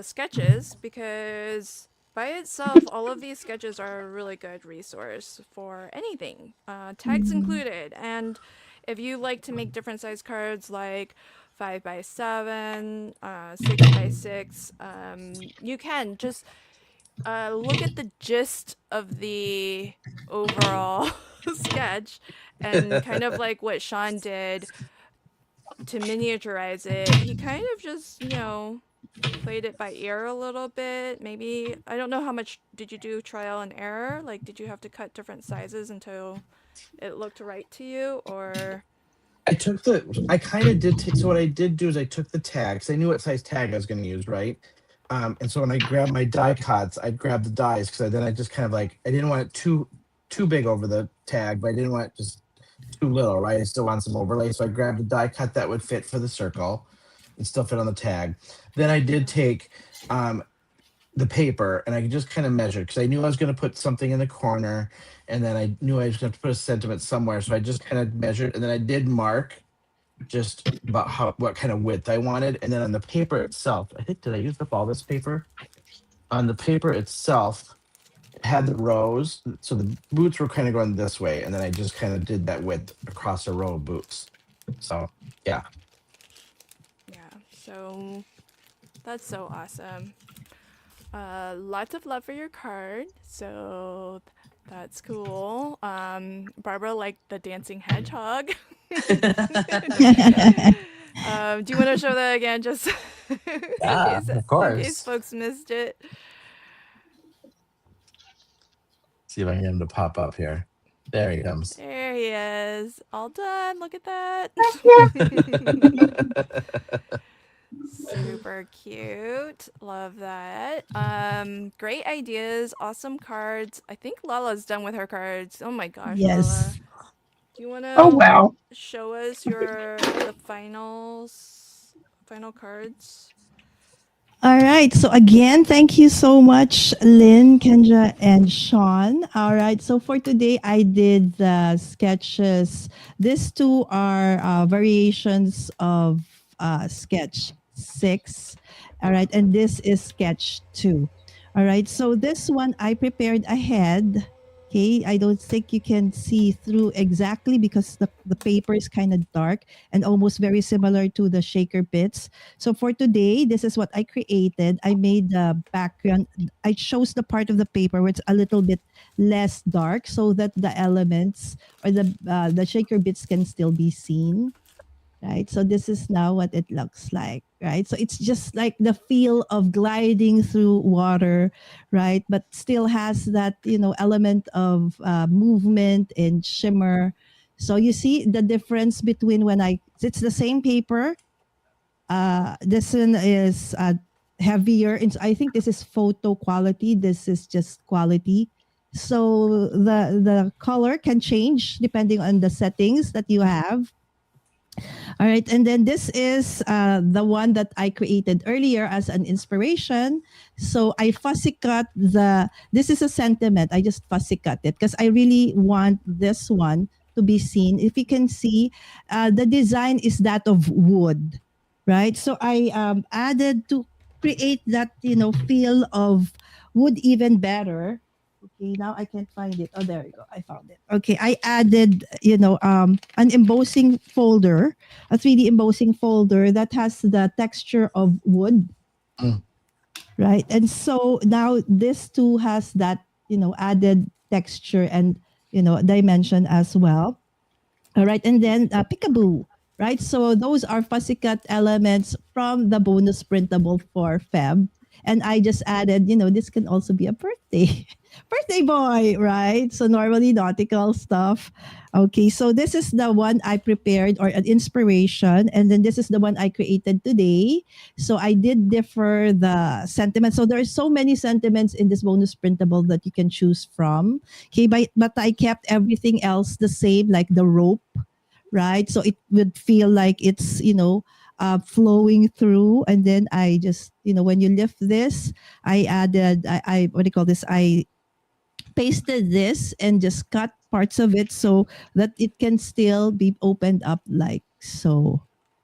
sketches because by itself, all of these sketches are a really good resource for anything, tags included. And if you like to make different size cards like 5 by 7, 6 by 6, you can just look at the gist of the overall sketch and kind of like what Sean did to miniaturize it. He kind of just, played it by ear a little bit. Maybe I don't know how much did you do trial and error? Like did you have to cut different sizes until it looked right to you or I kind of did. So what I did do is I took the tags. I knew what size tag I was going to use, right? And so when I grabbed my die cuts, I'd grab the dies because then I just kind of like I didn't want it too big over the tag, but I didn't want it just too little, right? I still want some overlay, so I grabbed a die cut that would fit for the circle and still fit on the tag. Then I did take the paper and I just kind of measured because I knew I was going to put something in the corner, and then I knew I was going to put a sentiment somewhere, so I just kind of measured, and then I did mark just about what kind of width I wanted, and then on the paper itself, I think did I use up all this paper? On the paper itself, it had the rows, so the boots were kind of going this way, and then I just kind of did that width across a row of boots. So yeah, yeah. So that's so awesome. Lots of love for your card. So that's cool. Barbara liked the dancing hedgehog. Do you want to show that again, just yeah, of in case course. folks missed it? See if I can get him to pop up here. There he comes. There he is. All done. Look at that. Super cute. Love that. Great ideas. Awesome cards. I think Lala's done with her cards. Oh my gosh, Lala. Yes. Do you want Oh, to wow. show us the final cards? All right. So again, thank you so much, Lynn, Kendra, and Sean. All right. So for today, I did the sketches. These two are variations of sketch 6. All right. And this is sketch 2. All right. So this one I prepared ahead. Okay. I don't think you can see through exactly because the paper is kind of dark and almost very similar to the shaker bits. So for today, this is what I created. I made the background. I chose the part of the paper where it's a little bit less dark so that the elements or the shaker bits can still be seen. Right. So this is now what it looks like. Right. So it's just like the feel of gliding through water. Right. But still has that, element of movement and shimmer. So you see the difference between it's the same paper. This one is heavier. I think this is photo quality. This is just quality. So the color can change depending on the settings that you have. All right, and then this is the one that I created earlier as an inspiration. So I fussy cut this is a sentiment. I just fussy cut it because I really want this one to be seen. If you can see, the design is that of wood, right? So I added to create that, feel of wood even better. Okay, now I can't find it. Oh, there you go. I found it. Okay, I added, an embossing folder, a 3D embossing folder that has the texture of wood, Mm. right? And so now this too has that, added texture and, dimension as well. All right, and then peekaboo, right? So those are fussy cut elements from the bonus printable for Feb. And I just added, this can also be a birthday. Birthday boy, right? So normally nautical stuff. Okay, so this is the one I prepared or an inspiration, and then this is the one I created today. So I did differ the sentiments. So there are so many sentiments in this bonus printable that you can choose from. Okay, but I kept everything else the same, like the rope, right? So it would feel like it's, flowing through. And then I just, when you lift this, I added, I what do you call this? I pasted this and just cut parts of it so that it can still be opened up like so,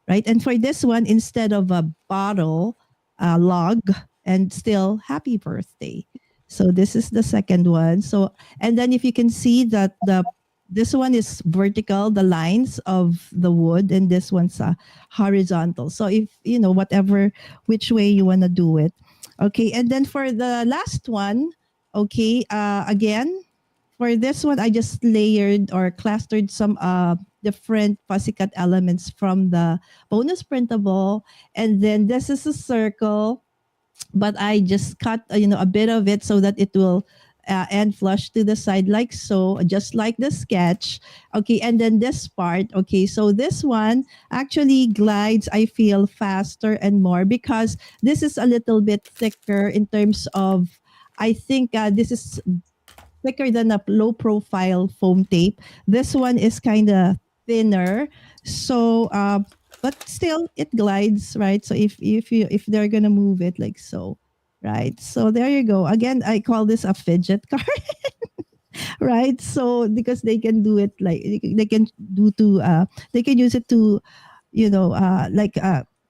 right? And for this one, instead of a bottle, a log, and still happy birthday. So this is the second one. So, and then if you can see that this one is vertical, the lines of the wood, and this one's horizontal. So if whatever which way you want to do it. Okay, and then for the last one, okay, again, for this one, I just layered or clustered some different pussycat elements from the bonus printable. And then this is a circle, but I just cut, a bit of it so that it will end flush to the side like so, just like the sketch. Okay, and then this part, okay, so this one actually glides, I feel, faster and more because this is a little bit thicker in terms of, I think this is thicker than a low profile foam tape. This one is kind of thinner. So, but still it glides, right? So if they're gonna move it like so, right? So there you go. Again, I call this a fidget card, right? So because they can do it like they can do to they can use it to like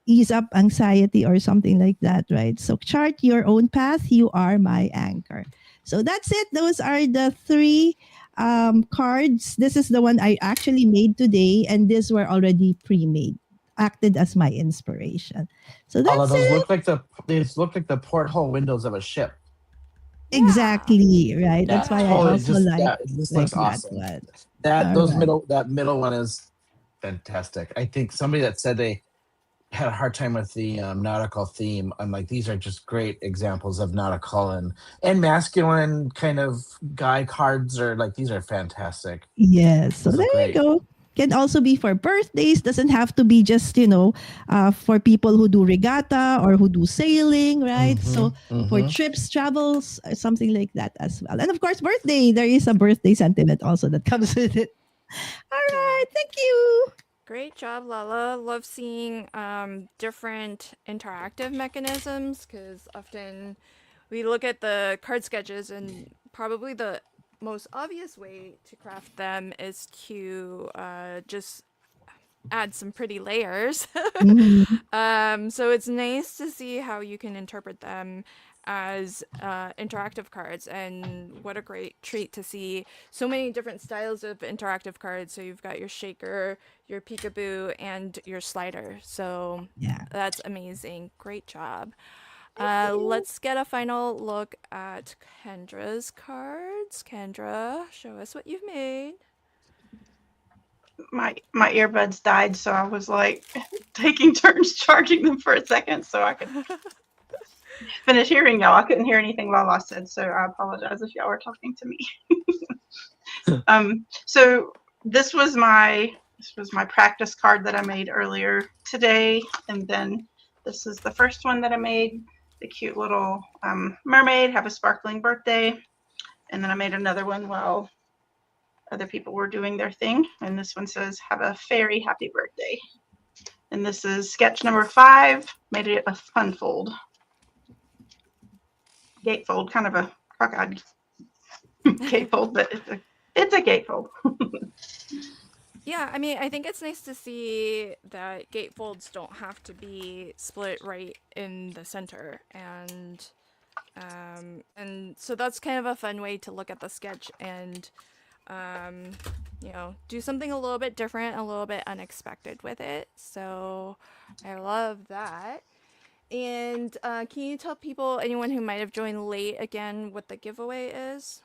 ease up anxiety or something like that, right? So chart your own path. You are my anchor. So that's it. Those are the three cards. This is the one I actually made today, and these were already pre-made, acted as my inspiration. So All of that's those it. look like the porthole windows of a ship. Exactly, right. Yeah, That's why I Yeah. totally. also Just yeah, it just like looks that awesome. one. That All right. middle one is fantastic. I think somebody that said they had a hard time with the nautical theme. I'm like, these are just great examples of nautical and masculine kind of guy cards are like these are fantastic. Yes. So Those there look you great. go. Can also be for birthdays. Doesn't have to be just, for people who do regatta or who do sailing, right? Mm-hmm. So for Mm-hmm. trips, travels, something like that as well. And of course, birthday. There is a birthday sentiment also that comes with it. All Yeah. right. Thank you. Great job, Lala. Love seeing different interactive mechanisms because often we look at the card sketches and probably the most obvious way to craft them is to just add some pretty layers. Mhm. So it's nice to see how you can interpret them as interactive cards, and what a great treat to see so many different styles of interactive cards. So you've got your shaker, your peekaboo, and your slider. So Yeah. that's amazing. Great job. Thank you. Let's get a final look at Kendra's cards. Kendra, show us what you've made. My earbuds died, so I was like taking turns charging them for a second so I could finish hearing y'all. I couldn't hear anything Lala said, so I apologize if y'all were talking to me. So this was my practice card that I made earlier today, and then this is the first one that I made. The cute little mermaid, have a sparkling birthday, and then I made another one while other people were doing their thing, and this one says, have a fairy happy birthday. And this is sketch number 5. Made it a fun fold, gatefold, kind of a cockeyed gatefold, but it's a gatefold. Yeah, I mean, I think it's nice to see that gatefolds don't have to be split right in the center, and so that's kind of a fun way to look at the sketch and um, do something a little bit different, a little bit unexpected with it. So I love that. And can you tell people, anyone who might have joined late, again, what the giveaway is?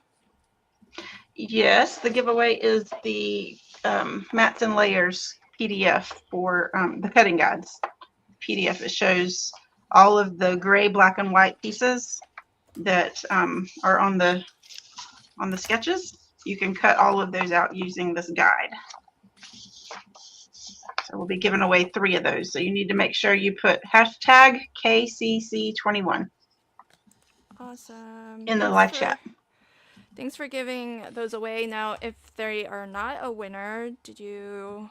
Yes, the giveaway is the Mats and Layers PDF for the cutting guides. PDF, it shows all of the gray, black, and white pieces that are on the sketches. You can cut all of those out using this guide. So we'll be giving away 3 of those. So you need to make sure you put hashtag KCC21 Awesome. in the live chat. Thanks for giving those away. Now, if they are not a winner, did you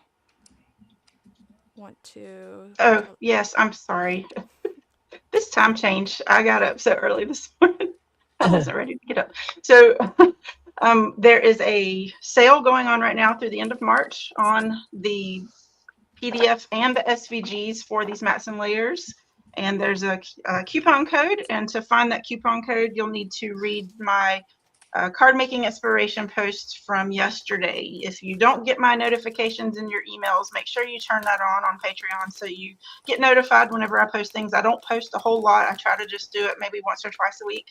want to? Oh, yes, I'm sorry. This time change. I got up so early this morning. I wasn't ready to get up. So there is a sale going on right now through the end of March on the PDF and the SVGs for these mats and layers. And there's a coupon code. And to find that coupon code, you'll need to read my card making inspiration post from yesterday. If you don't get my notifications in your emails, make sure you turn that on Patreon so you get notified whenever I post things. I don't post a whole lot. I try to just do it maybe once or twice a week.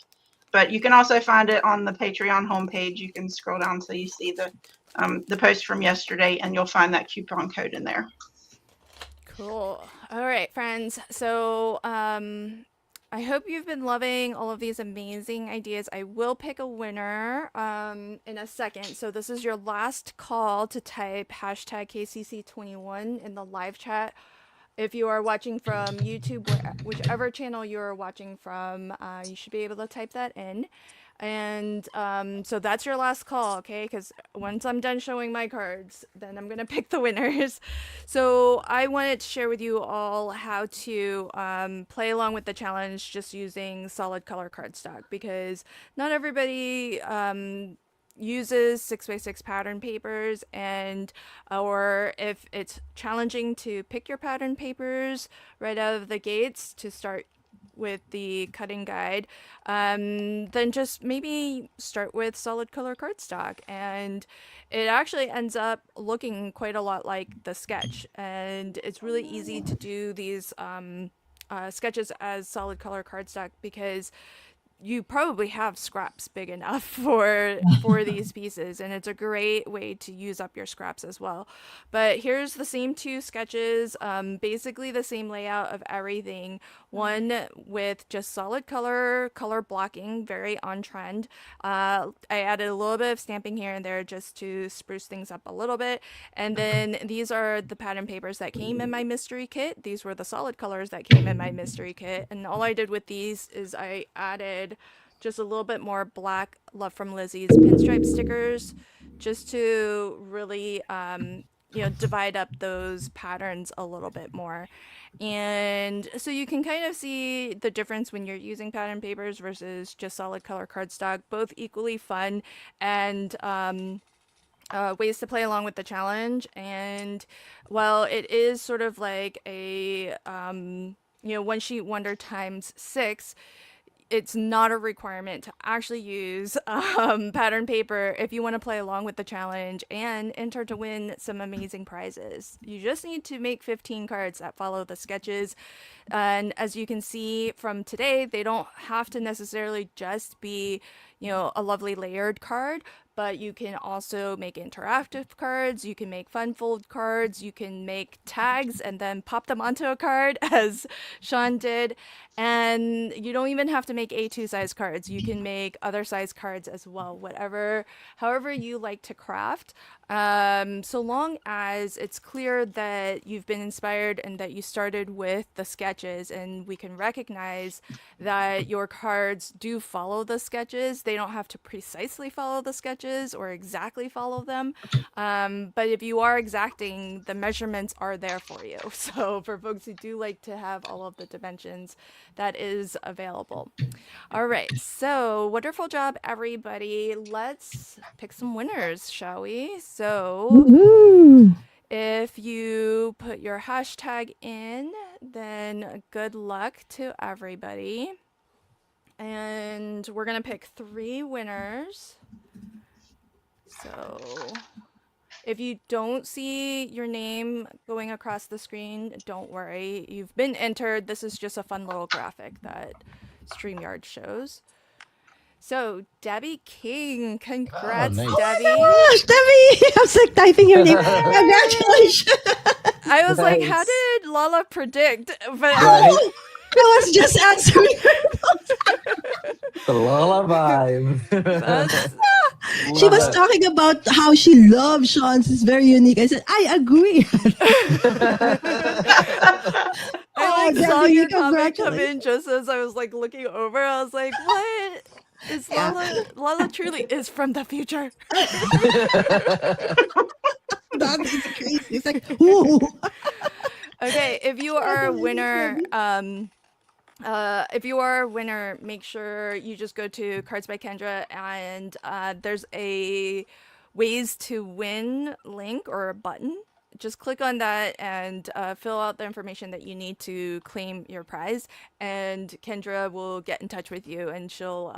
But you can also find it on the Patreon homepage. You can scroll down so you see the post from yesterday, and you'll find that coupon code in there. Cool. All right, friends. So I hope you've been loving all of these amazing ideas. I will pick a winner in a second. So this is your last call to type hashtag KCC21 in the live chat. If you are watching from YouTube, whichever channel you're watching from, you should be able to type that in. And so that's your last call, okay? Because once I'm done showing my cards, then I'm going to pick the winners. So I wanted to share with you all how to play along with the challenge just using solid color cardstock, because not everybody uses 6x6 pattern papers, and or if it's challenging to pick your pattern papers right out of the gates to start with the cutting guide, then just maybe start with solid color cardstock, and it actually ends up looking quite a lot like the sketch, and it's really easy to do these sketches as solid color cardstock because you probably have scraps big enough for these pieces, and it's a great way to use up your scraps as well. But here's the same 2 sketches, basically the same layout of everything. One with just solid color blocking, very on trend. I added a little bit of stamping here and there just to spruce things up a little bit. And then these are the pattern papers that came in my mystery kit. These were the solid colors that came in my mystery kit. And all I did with these is I added just a little bit more black Love from Lizzie's pinstripe stickers just to really divide up those patterns a little bit more. And so you can kind of see the difference when you're using pattern papers versus just solid color cardstock. Both equally fun and ways to play along with the challenge. And while it is sort of like a one sheet wonder times 6, it's not a requirement to actually use pattern paper if you want to play along with the challenge and enter to win some amazing prizes. You just need to make 15 cards that follow the sketches. And as you can see from today, they don't have to necessarily just be, a lovely layered card, but you can also make interactive cards, you can make fun fold cards, you can make tags and then pop them onto a card as Sean did. And you don't even have to make A2 size cards. You can make other size cards as well, however you like to craft. So long as it's clear that you've been inspired and that you started with the sketches, and we can recognize that your cards do follow the sketches. They don't have to precisely follow the sketches or exactly follow them. But if you are exacting, the measurements are there for you. So for folks who do like to have all of the dimensions, that is available. All right, so wonderful job, everybody. Let's pick some winners, shall we? So Woohoo! if you put your hashtag in, then good luck to everybody. And we're going to pick 3 winners. So if you don't see your name going across the screen, don't worry. You've been entered. This is just a fun little graphic that StreamYard shows. So, Debbie King, congrats, nice. Debbie. Gosh, Debbie! I was like typing your name. Congratulations! I was like, how Nice. did Lala predict? But Right? I was just answering. The lullaby. That's She was Love it. talking about how she loves Sean's. It's very unique. I said, I agree. I Oh, like saw Debbie, your comment come congratulations. in just as I was like looking over. I was like, what? Is Yeah. Lala truly is from the future? That is crazy. It's like, ooh. Okay, if you I are a believe it's winner, Debbie. if you are a winner, make sure you just go to Cards by Kendra and there's a ways to win link or a button. Just click on that and fill out the information that you need to claim your prize. And Kendra will get in touch with you and she'll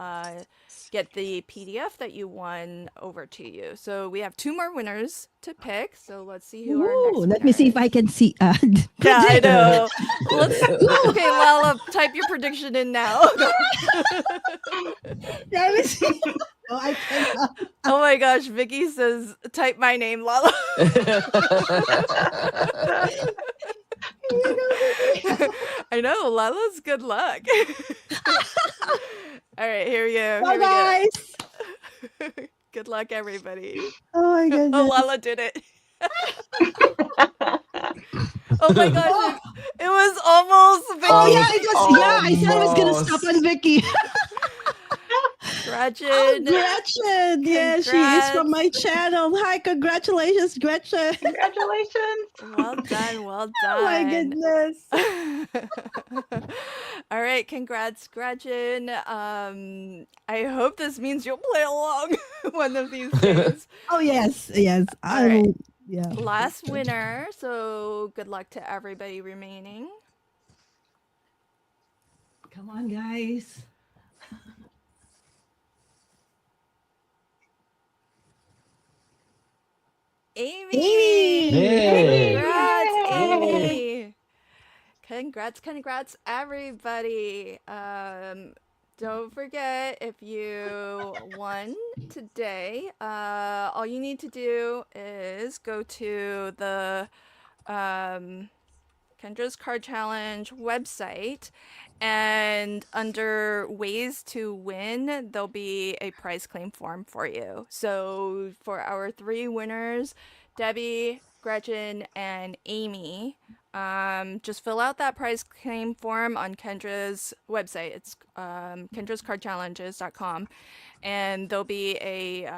get the PDF that you won over to you. So we have 2 more winners to pick. So let's see who our Ooh, next let me winner see if I is. can see. Yeah, I Predict. know. Let's. Ooh, Okay, Lala, type your prediction in now. let me see. Oh, I cannot. Oh my gosh, Vicky says, type my name, Lala. Here you go, Vicky. I know, Lala's good luck. All right, here we go. Bye, Here we guys. go. Good luck, everybody. Oh my Oh, goodness. Lala did it. Oh my gosh, Oh, it was almost oh Vicky. yeah, it was. Yeah, I said I was gonna stop Almost. on Vicky. Oh, Gretchen, Gretchen. Yeah, she is from my congrats. channel. Hi, congratulations, Gretchen. Congratulations. Well done, well Oh my done. goodness. All right, congrats, Gretchen. I hope this means you'll play along one of these days. Oh yes, yes. All I right, will. Yeah. last winner. So good luck to everybody remaining. Come on, guys. Amy! Amy. Hey. Congrats, Yay. Amy! Congrats, everybody. Don't forget if you won today, all you need to do is go to the Kendra's Card Challenge website, and under ways to win, there'll be a prize claim form for you. So for our 3 winners, Debbie, Gretchen, and Amy, just fill out that prize claim form on Kendra's website. It's kendrascardchallenges.com, and there'll be a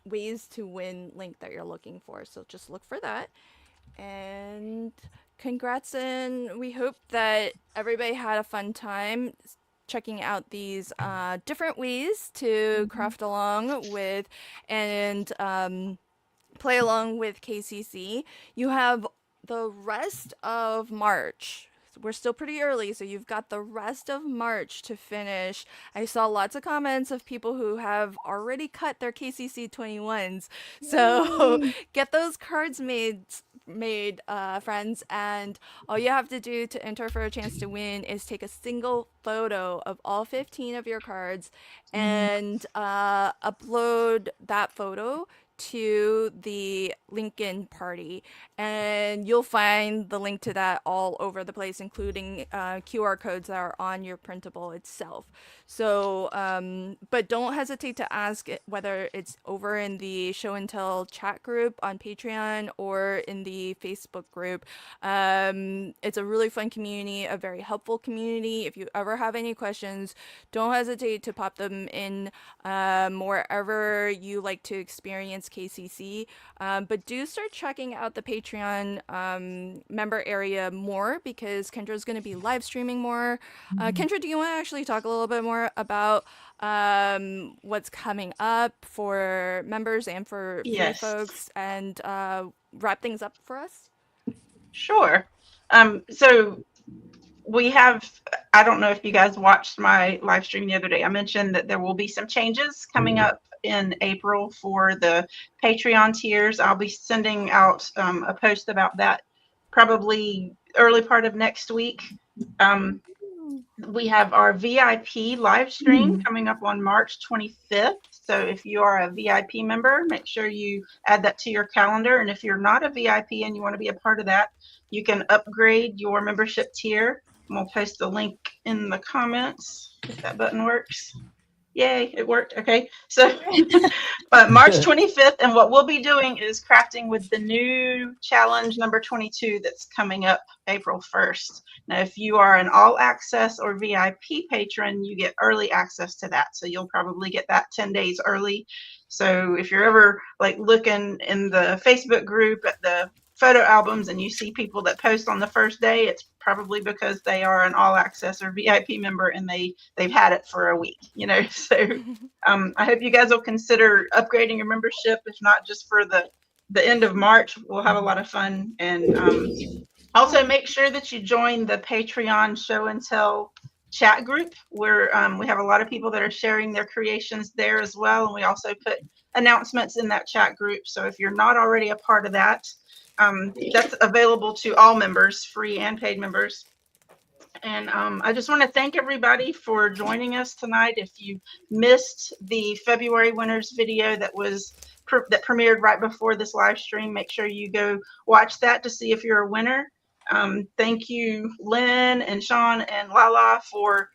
ways to win link that you're looking for. So just look for that. And congrats, and we hope that everybody had a fun time checking out these different ways to craft along with and play along with KCC. You have the rest of March. We're still pretty early, so you've got the rest of March to finish. I saw lots of comments of people who have already cut their KCC21s. So Yay. get those cards made, friends, and all you have to do to enter for a chance to win is take a single photo of all 15 of your cards and upload that photo to the LinkedIn party, and you'll find the link to that all over the place, including QR codes that are on your printable itself. So, but don't hesitate to ask whether it's over in the Show and Tell chat group on Patreon or in the Facebook group. It's a really fun community, a very helpful community. If you ever have any questions, don't hesitate to pop them in wherever you like to experience KCC. But do start checking out the Patreon member area more, because Kendra's going to be live streaming more. Kendra, do you want to actually talk a little bit more about what's coming up for members and for free Yes. folks, and wrap things up for us? Sure. So we have, I don't know if you guys watched my live stream the other day. I mentioned that there will be some changes coming up in April for the Patreon tiers. I'll be sending out a post about that probably early part of next week. We have our VIP live stream coming up on March 25th. So if you are a VIP member, make sure you add that to your calendar. And if you're not a VIP and you want to be a part of that, you can upgrade your membership tier We'll post the link in the comments if that button works. Yay, it worked. Okay, so March 25th, and what we'll be doing is crafting with the new challenge number 22 that's coming up April 1st. Now, if you are an all access or VIP patron, you get early access to that. So you'll probably get that 10 days early. So if you're ever like looking in the Facebook group at the photo albums and you see people that post on the first day, it's probably because they are an all access or VIP member and they've had it for a week, you know. So I hope you guys will consider upgrading your membership, if not just for the end of March. We'll have a lot of fun. And also make sure that you join the Patreon show and tell chat group where we have a lot of people that are sharing their creations there as well. And we also put announcements in that chat group. So if you're not already a part of that, that's available to all members, free and paid members. And I just want to thank everybody for joining us tonight. If you missed the February winners video that premiered right before this live stream, make sure you go watch that to see if you're a winner. Thank you, Lynn and Sean and Lala, for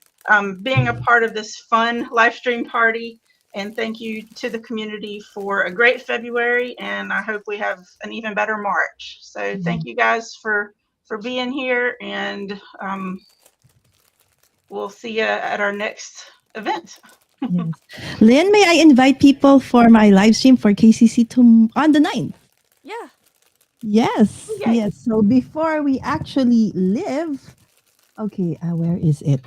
being a part of this fun live stream party. And thank you to the community for a great February. And I hope we have an even better March. So thank you guys for being here. And we'll see you at our next event. Yes. Lynn, may I invite people for my live stream for KCC on the 9th? Yeah. Yes. Yay. Yes. So before we actually live, okay, where is it?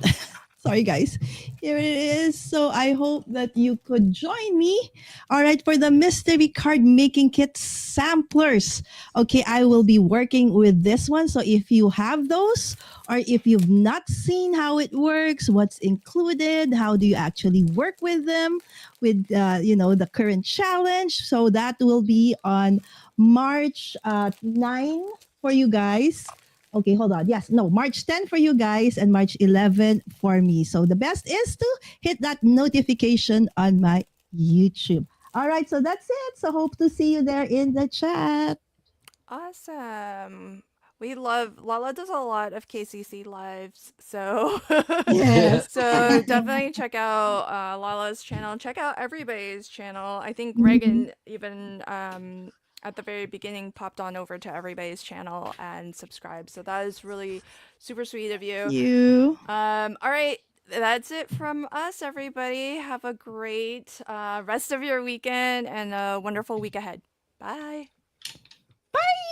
Sorry, guys. Here it is. So I hope that you could join me. All right, for the mystery card making kit samplers. Okay, I will be working with this one. So if you have those, or if you've not seen how it works, what's included, how do you actually work with them, with the current challenge. So that will be on March 9 for you guys. Okay, hold on. Yes, no, March 10 for you guys and March 11 for me. So the best is to hit that notification on my YouTube. All right, so that's it. So hope to see you there in the chat. Awesome. We love Lala does a lot of KCC lives, so Yes. so definitely check out Lala's channel. Check out everybody's channel. I think Mhm. Reagan even at the very beginning popped on over to everybody's channel and subscribed. So that is really super sweet of you. You. All right. That's it from us, everybody. Have a great rest of your weekend and a wonderful week ahead. Bye. Bye.